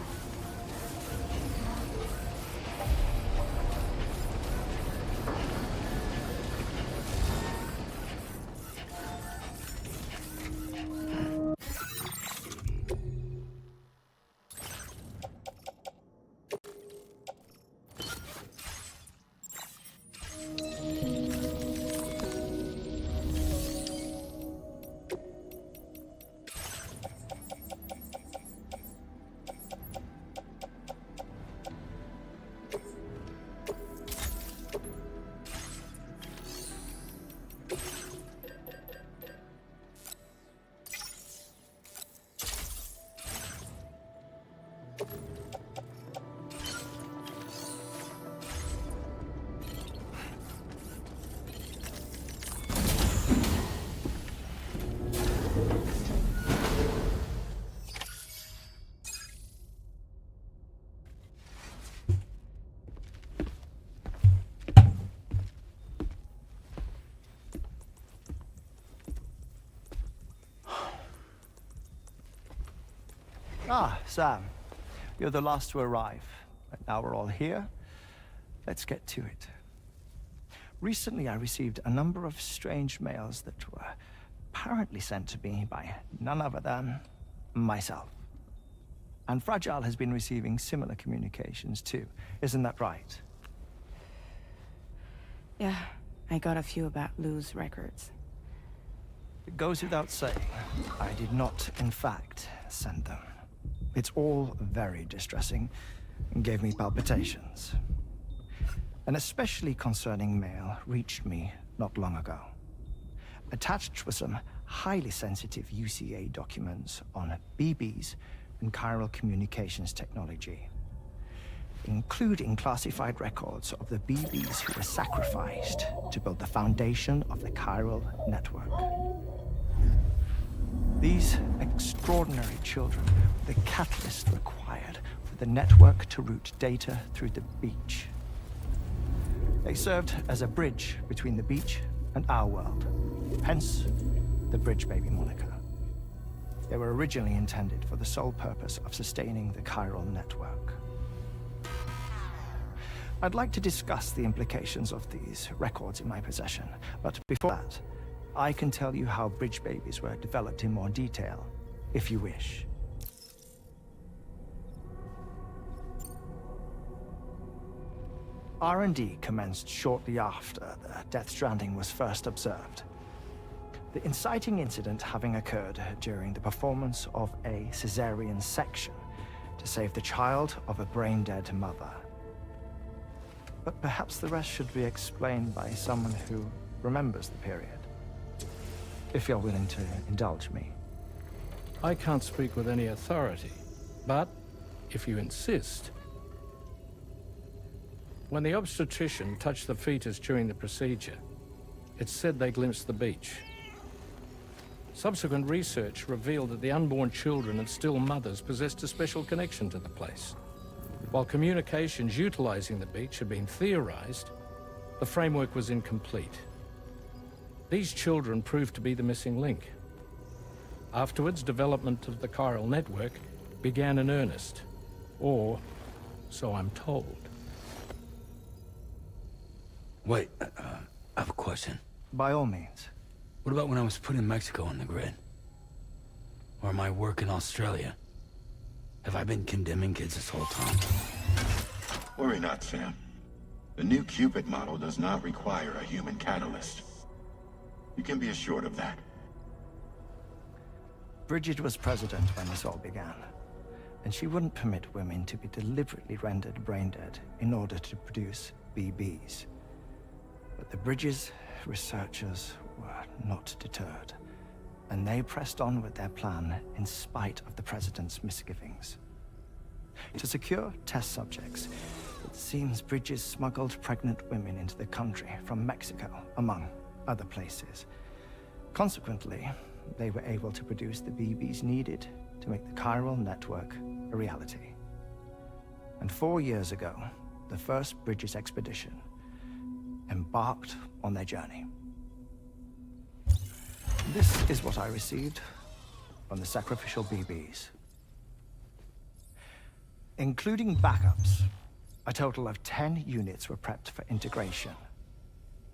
Ah, Sam. You're the last to arrive. And now we're all here. Let's get to it. Recently, I received a number of strange mails that were apparently sent to me by none other than myself. And Fragile has been receiving similar communications too. Isn't that right? Yeah, I got a few about Lou's records. It goes without saying, I did not, in fact, send them. It's all very distressing and gave me palpitations. An especially concerning mail reached me not long ago. Attached were some highly sensitive UCA documents on BBs and chiral communications technology, including classified records of the BBs who were sacrificed to build the foundation of the chiral network. These extraordinary children were the catalyst required for the network to route data through the beach. They served as a bridge between the beach and our world, hence the Bridge Baby moniker. They were originally intended for the sole purpose of sustaining the chiral network. I'd like to discuss the implications of these records in my possession, but before that, I can tell you how Bridge Babies were developed in more detail, if you wish. R&D commenced shortly after the Death Stranding was first observed. The inciting incident having occurred during the performance of a cesarean section to save the child of a brain-dead mother. But perhaps the rest should be explained by someone who remembers the period. If you're willing to indulge me. I can't speak with any authority, but if you insist. When the obstetrician touched the fetus during the procedure, it's said they glimpsed the beach. Subsequent research revealed that the unborn children and still mothers possessed a special connection to the place. While communications utilizing the beach had been theorized, the framework was incomplete. These children proved to be the missing link. Afterwards, development of the chiral network began in earnest, or so I'm told. Wait, I have a question. By all means. What about when I was putting Mexico on the grid? Or my work in Australia? Have I been condemning kids this whole time? Worry not, Sam. The new Cupid model does not require a human catalyst. You can be assured of that. Bridget was president when this all began, and she wouldn't permit women to be deliberately rendered brain-dead in order to produce BBs. But the Bridges researchers were not deterred, and they pressed on with their plan in spite of the president's misgivings. To secure test subjects, it seems Bridges smuggled pregnant women into the country from Mexico, among other places. Consequently, they were able to produce the BBs needed to make the chiral network a reality. And 4 years ago, the first Bridges expedition embarked on their journey. This is what I received from the sacrificial BBs. Including backups, a total of 10 units were prepped for integration,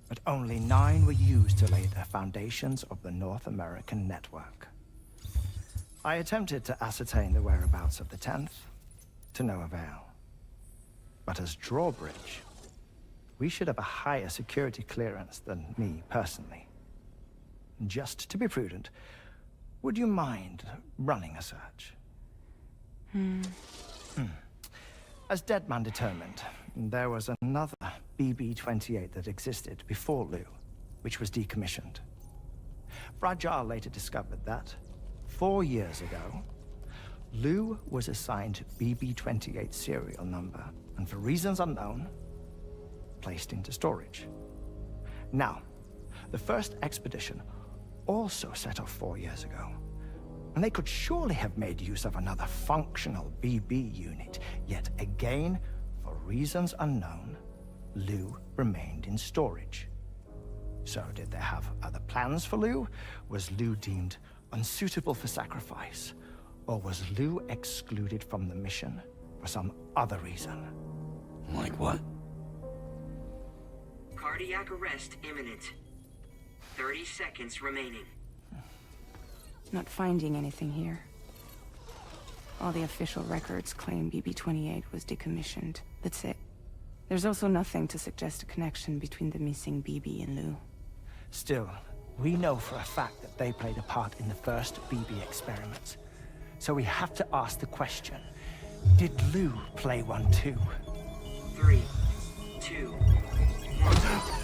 but only 9 were used to lay the foundations of the North American network. I attempted to ascertain the whereabouts of the 10th, to no avail. But as drawbridge, we should have a higher security clearance than me personally. Just to be prudent, would you mind running a search? As Deadman determined, there was another BB-28 that existed before Lou, which was decommissioned. Fragile later discovered that, 4 years ago, Lou was assigned BB-28 serial number, and for reasons unknown, placed into storage. Now, the first expedition also set off 4 years ago, and they could surely have made use of another functional BB unit, yet again, for reasons unknown, Lou remained in storage. So did they have other plans for Lou? Was Lou deemed unsuitable for sacrifice? Or was Lou excluded from the mission for some other reason? Like what? Cardiac arrest imminent. 30 seconds remaining. Not finding anything here. All the official records claim BB-28 was decommissioned. That's it. There's also nothing to suggest a connection between the missing BB and Lou. Still, we know for a fact that they played a part in the first BB experiments. So we have to ask the question, did Lou play one too? 3, 2, 1.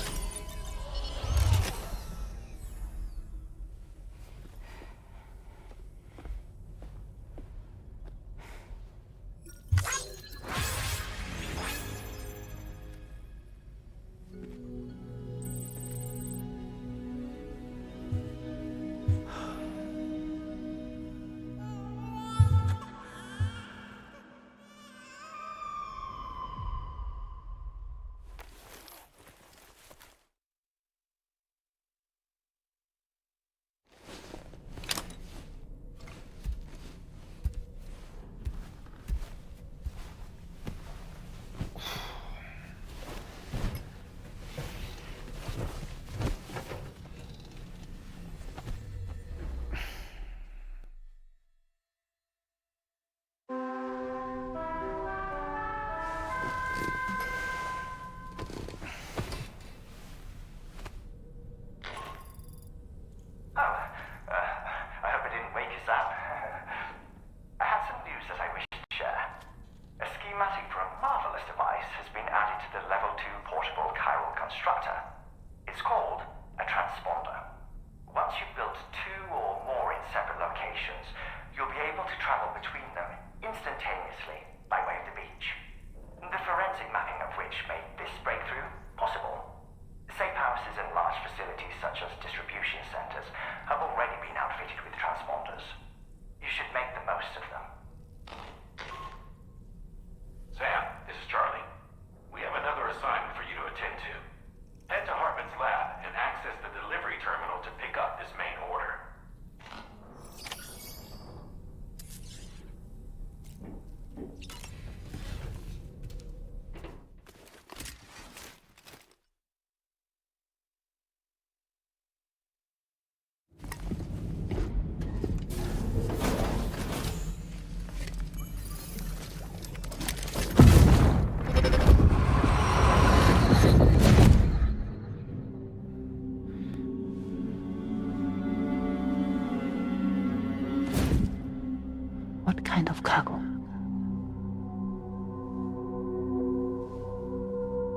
What kind of cargo?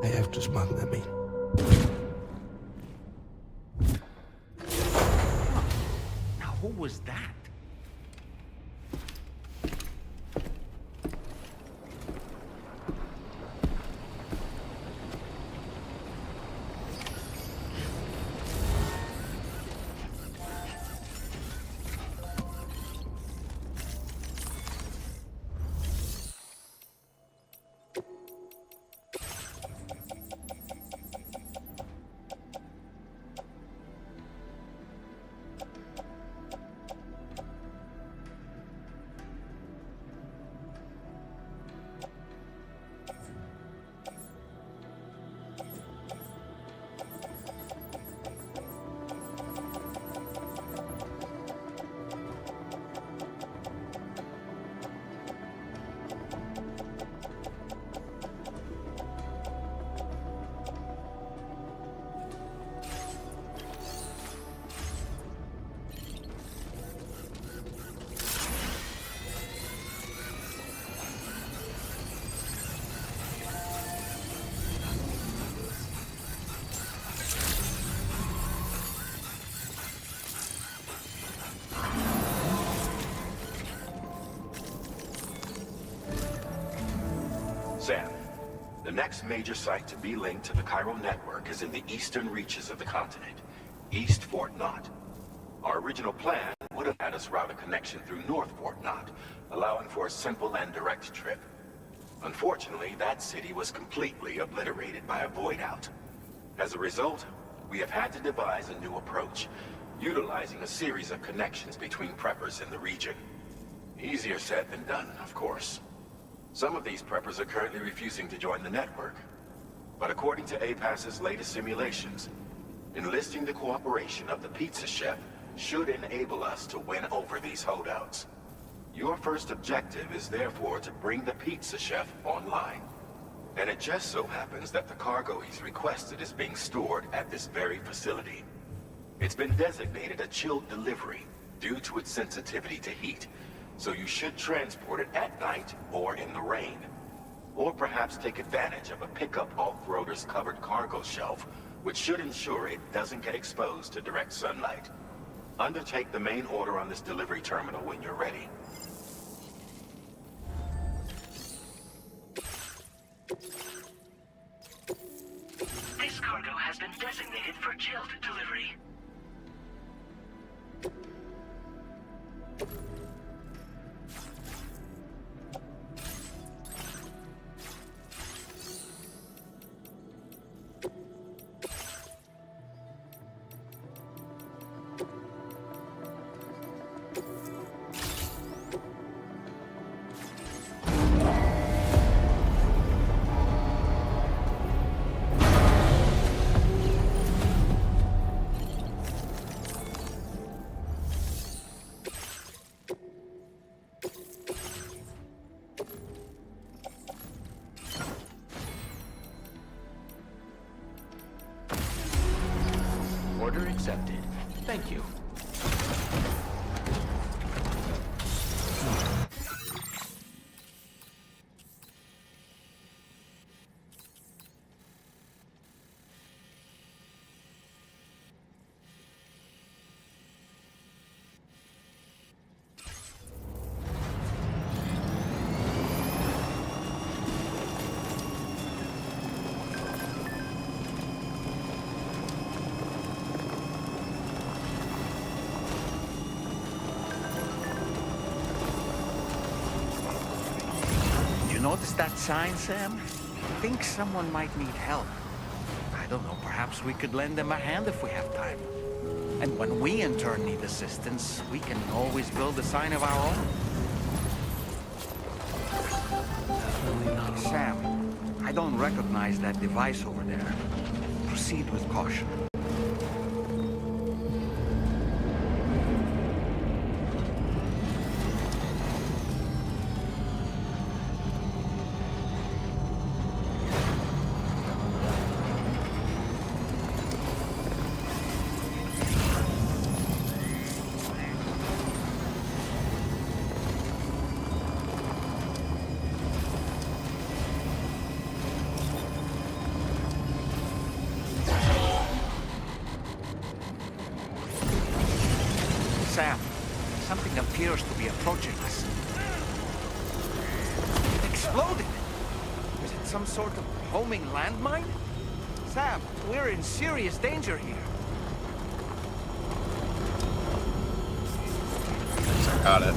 I have to smuggle them in. Now, who was that? Sam, the next major site to be linked to the Chiral network is in the eastern reaches of the continent, East Fort Knott. Our original plan would have had us route a connection through North Fort Knott, allowing for a simple and direct trip. Unfortunately, that city was completely obliterated by a void-out. As a result, we have had to devise a new approach, utilizing a series of connections between preppers in the region. Easier said than done, of course. Some of these preppers are currently refusing to join the network. But according to APAS's latest simulations, enlisting the cooperation of the pizza chef should enable us to win over these holdouts. Your first objective is therefore to bring the pizza chef online. And it just so happens that the cargo he's requested is being stored at this very facility. It's been designated a chilled delivery due to its sensitivity to heat, so you should transport it at night or in the rain. Or perhaps take advantage of a pickup off-roader's covered cargo shelf, which should ensure it doesn't get exposed to direct sunlight. Undertake the main order on this delivery terminal when you're ready. This cargo has been designated for chilled delivery. Order accepted. Thank you. Notice that sign, Sam? I think someone might need help. I don't know, perhaps we could lend them a hand if we have time. And when we in turn need assistance, we can always build a sign of our own. Sam, I don't recognize that device over there. Proceed with caution. Sam, something appears to be approaching us. It exploded! Is it some sort of homing landmine? Sam, we're in serious danger here. I got it.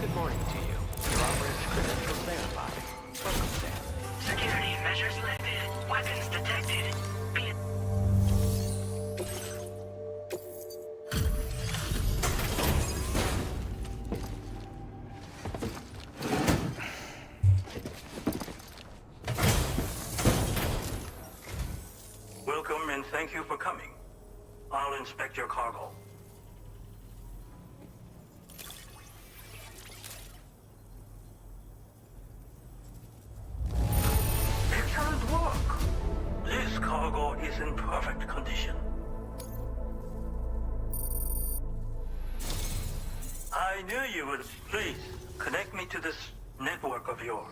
Good morning to you. Robert's credentials verified. Welcome, Sam. Security measures lifted. Weapons detected. Welcome and thank you for coming. I'll inspect your cargo. Excellent work. This cargo is in perfect condition. I knew you would. Please, connect me to this network of yours.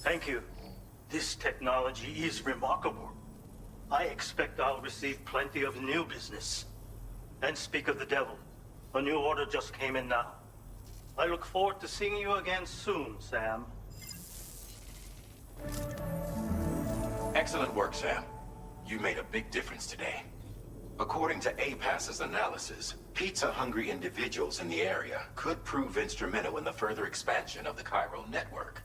Thank you. This technology is remarkable. I expect I'll receive plenty of new business. And speak of the devil, a new order just came in now. I look forward to seeing you again soon, Sam. Excellent work, Sam. You made a big difference today. According to APAS's analysis, pizza-hungry individuals in the area could prove instrumental in the further expansion of the chiral network.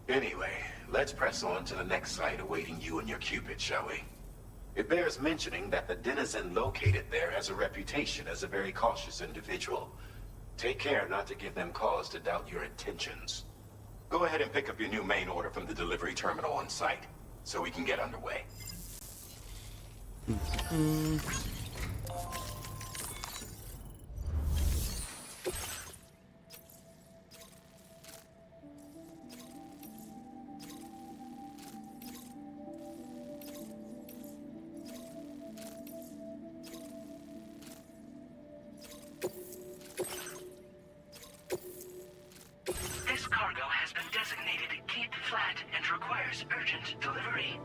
Anyway, let's press on to the next site awaiting you and your Cupid, shall we? It bears mentioning that the denizen located there has a reputation as a very cautious individual. Take care not to give them cause to doubt your intentions. Go ahead and pick up your new main order from the delivery terminal on site, so we can get underway. This cargo has been designated Cape Flat and requires urgent delivery.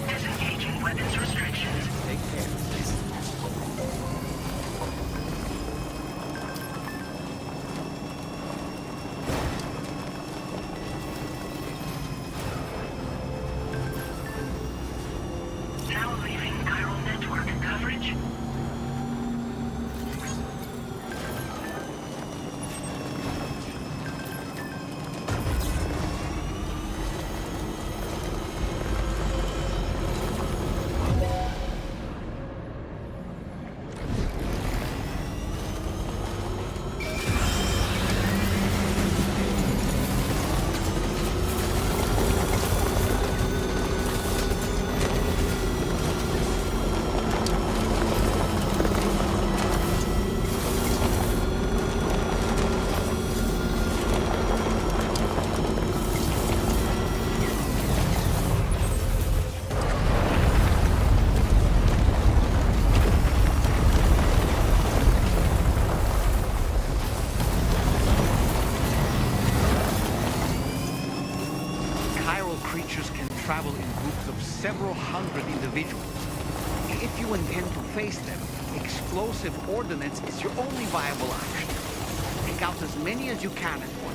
Disengaging weapons restrictions. Take care. Now leaving chiral network coverage. Chiral creatures can travel in groups of several hundred individuals. If you intend to face them, explosive ordnance is your only viable option. Take out as many as you can at once.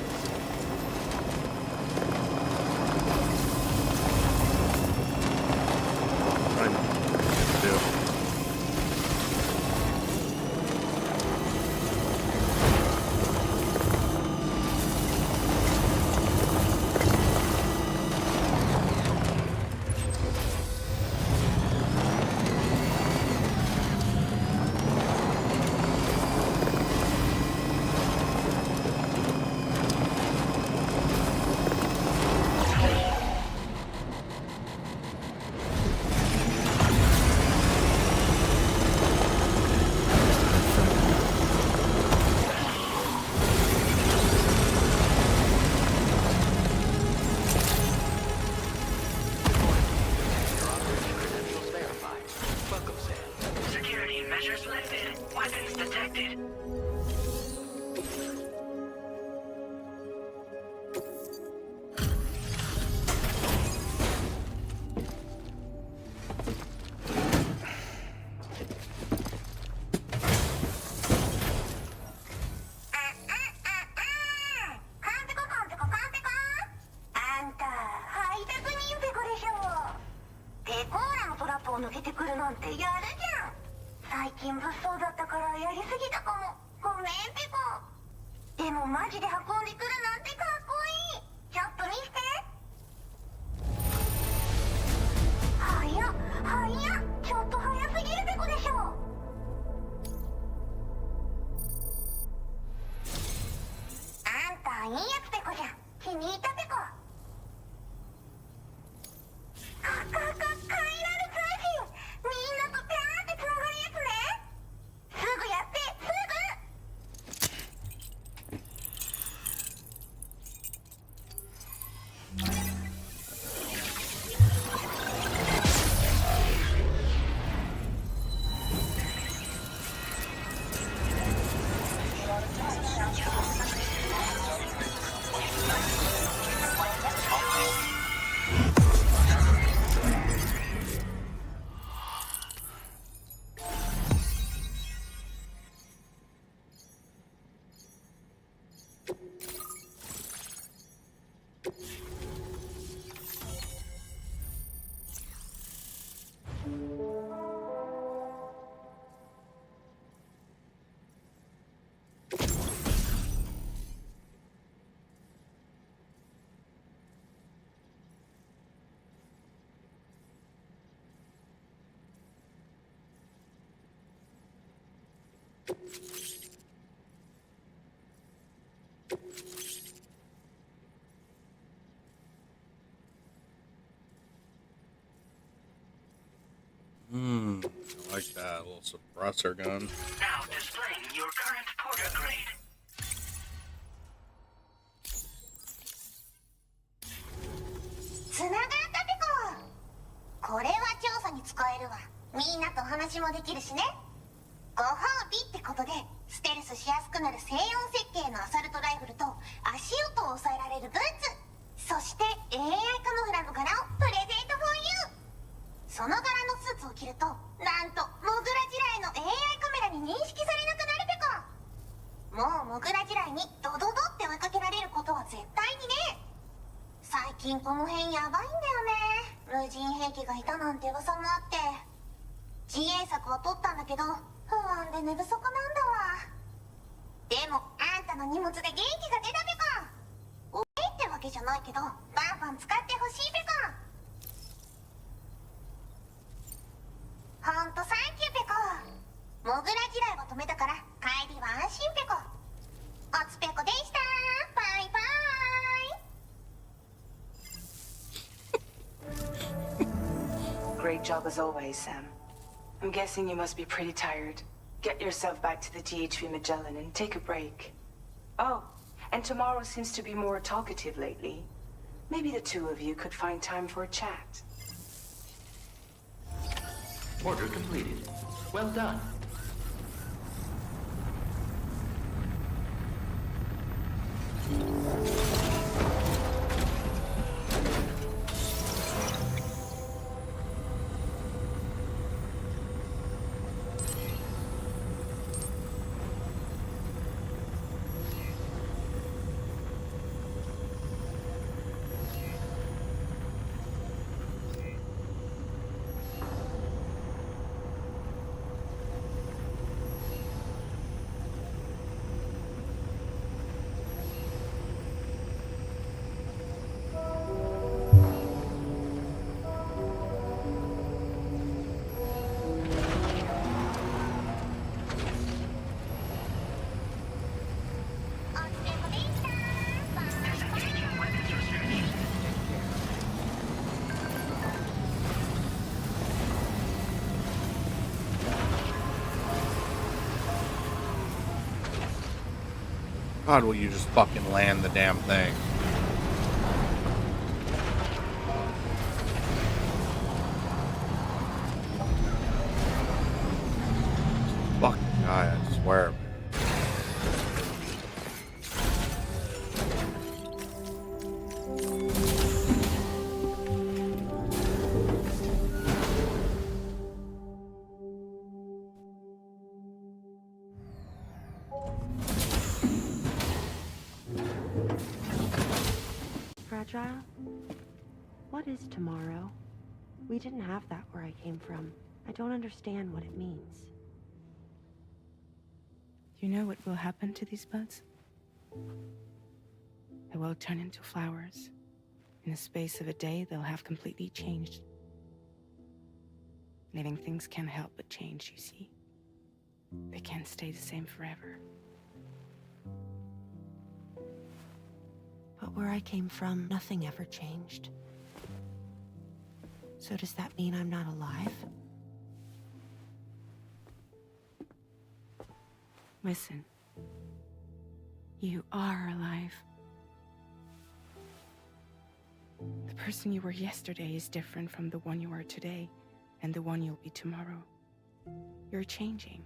るなんてやるじゃん。最近物騒だったからやりすぎたかも。ごめんピコ。でもマジで運んでくるなんてかっこいい。ちょっと見せて。早っ早っ、ちょっと早すぎるペコでしょ。あんたいいやつペコじゃん。気に入ったペコ。かいられ通信、みんなとピャーってつながるやつね。すぐやってすI like that little suppressor gun. Now displaying your current porter grade. つながったペコ。これは調査に使えるわ。みんなと話もできるしね。ご褒美ってことでステルスしやすくなる静音設計のアサルトライフルと足音を抑えられるブーツ、そして AI カモフラの柄をプレゼントフォーユー。その柄のスーツを着るとなんとモグラ地雷の AI カメラに認識されなくなるペコ。もうモグラ地雷にドドドって追いかけられることは絶対にね。最近この辺やばいんだよね。無人兵器がいたなんて噂もあって、自衛策は取ったんだけど不安で寝不足なんだわ。でもあんたの荷物で元気が出たペコ。おえってわけじゃないけどバンバン使ってほしいペコ。ほんとサンキューペコ。モグラ地雷は止めたから帰りは安心ペコ。おつペコでした。バイバイ。 Great job as always, Sam. I'm guessing you must be pretty tired. Get yourself back to the GHV Magellan and take a break. Oh, and tomorrow seems to be more talkative lately. Maybe the two of you could find time for a chat. Order completed. Well done. God, will you just fucking land the damn thing? Fucking guy, I swear. Fragile? What is tomorrow? We didn't have that where I came from. I don't understand what it means. You know what will happen to these buds? They will turn into flowers. In the space of a day, they'll have completely changed. Living things can't help but change, you see. They can't stay the same forever. But where I came from, nothing ever changed. So does that mean I'm not alive? Listen. You are alive. The person you were yesterday is different from the one you are today, and the one you'll be tomorrow. You're changing.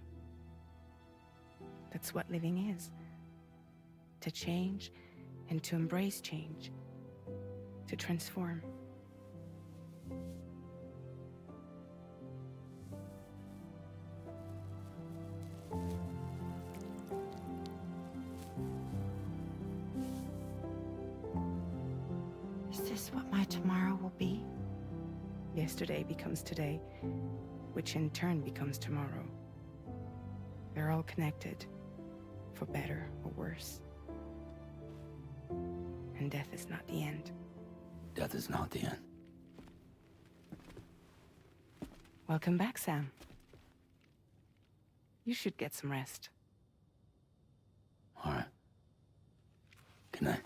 That's what living is. To change, and to embrace change. To transform. Is this what my tomorrow will be? Yesterday becomes today, which in turn becomes tomorrow. They're all connected, for better or worse. And death is not the end. Death is not the end. Welcome back, Sam. You should get some rest. All right. Good night.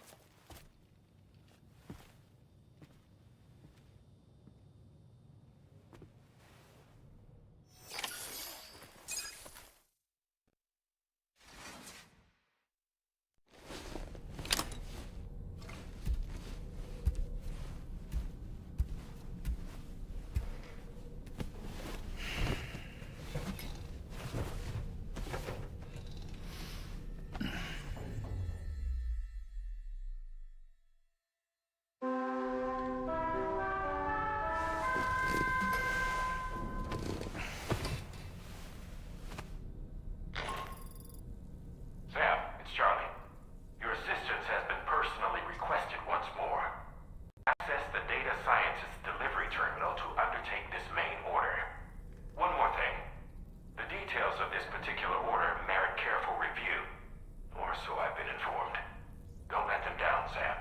Sam, it's Charlie. Your assistance has been personally requested once more. Access the Data Sciences Delivery Terminal to undertake this main order. One more thing. The details of this particular order merit careful review. Or so I've been informed. Don't let them down, Sam.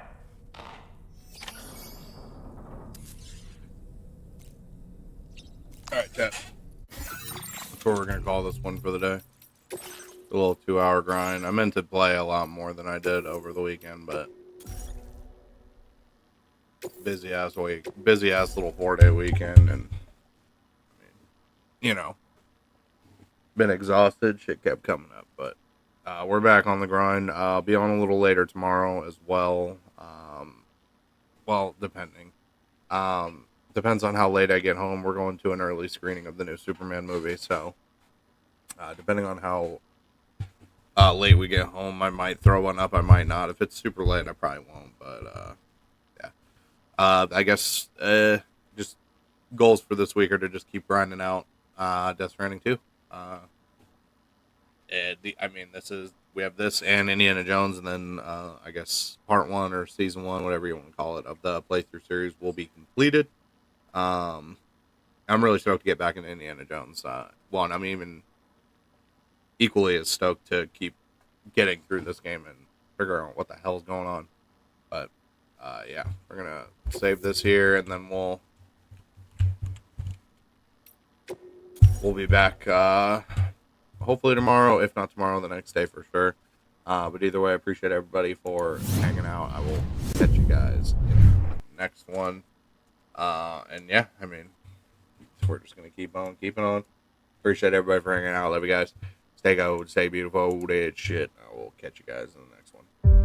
Alright, chat. That's what we're gonna call this one for the day. A little 2-hour grind. I meant to play a lot more than I did over the weekend, but busy ass week, busy ass little 4-day weekend, and I mean, you know, been exhausted. Shit kept coming up, but we're back on the grind. I'll be on a little later tomorrow as well. Well, depending. Depends on how late I get home. We're going to an early screening of the new Superman movie, so depending on how late we get home, I might throw one up, I might not. If it's super late, I probably won't, but yeah. I guess just goals for this week are to just keep grinding out Death Stranding 2. We have this and Indiana Jones, and then I guess part 1 or season 1, whatever you want to call it, of the playthrough series will be completed. I'm really stoked to get back into Indiana Jones. One, I'm even equally as stoked to keep getting through this game and figure out what the hell's going on. But yeah, we're gonna save this here, and then we'll be back hopefully tomorrow, if not tomorrow, the next day for sure. But either way, I appreciate everybody for hanging out. I will catch you guys in the next one. And yeah, I mean, we're just gonna keep on keeping on. Appreciate everybody for hanging out. Love you guys. Stay gold, stay beautiful, that shit. I will catch you guys in the next one.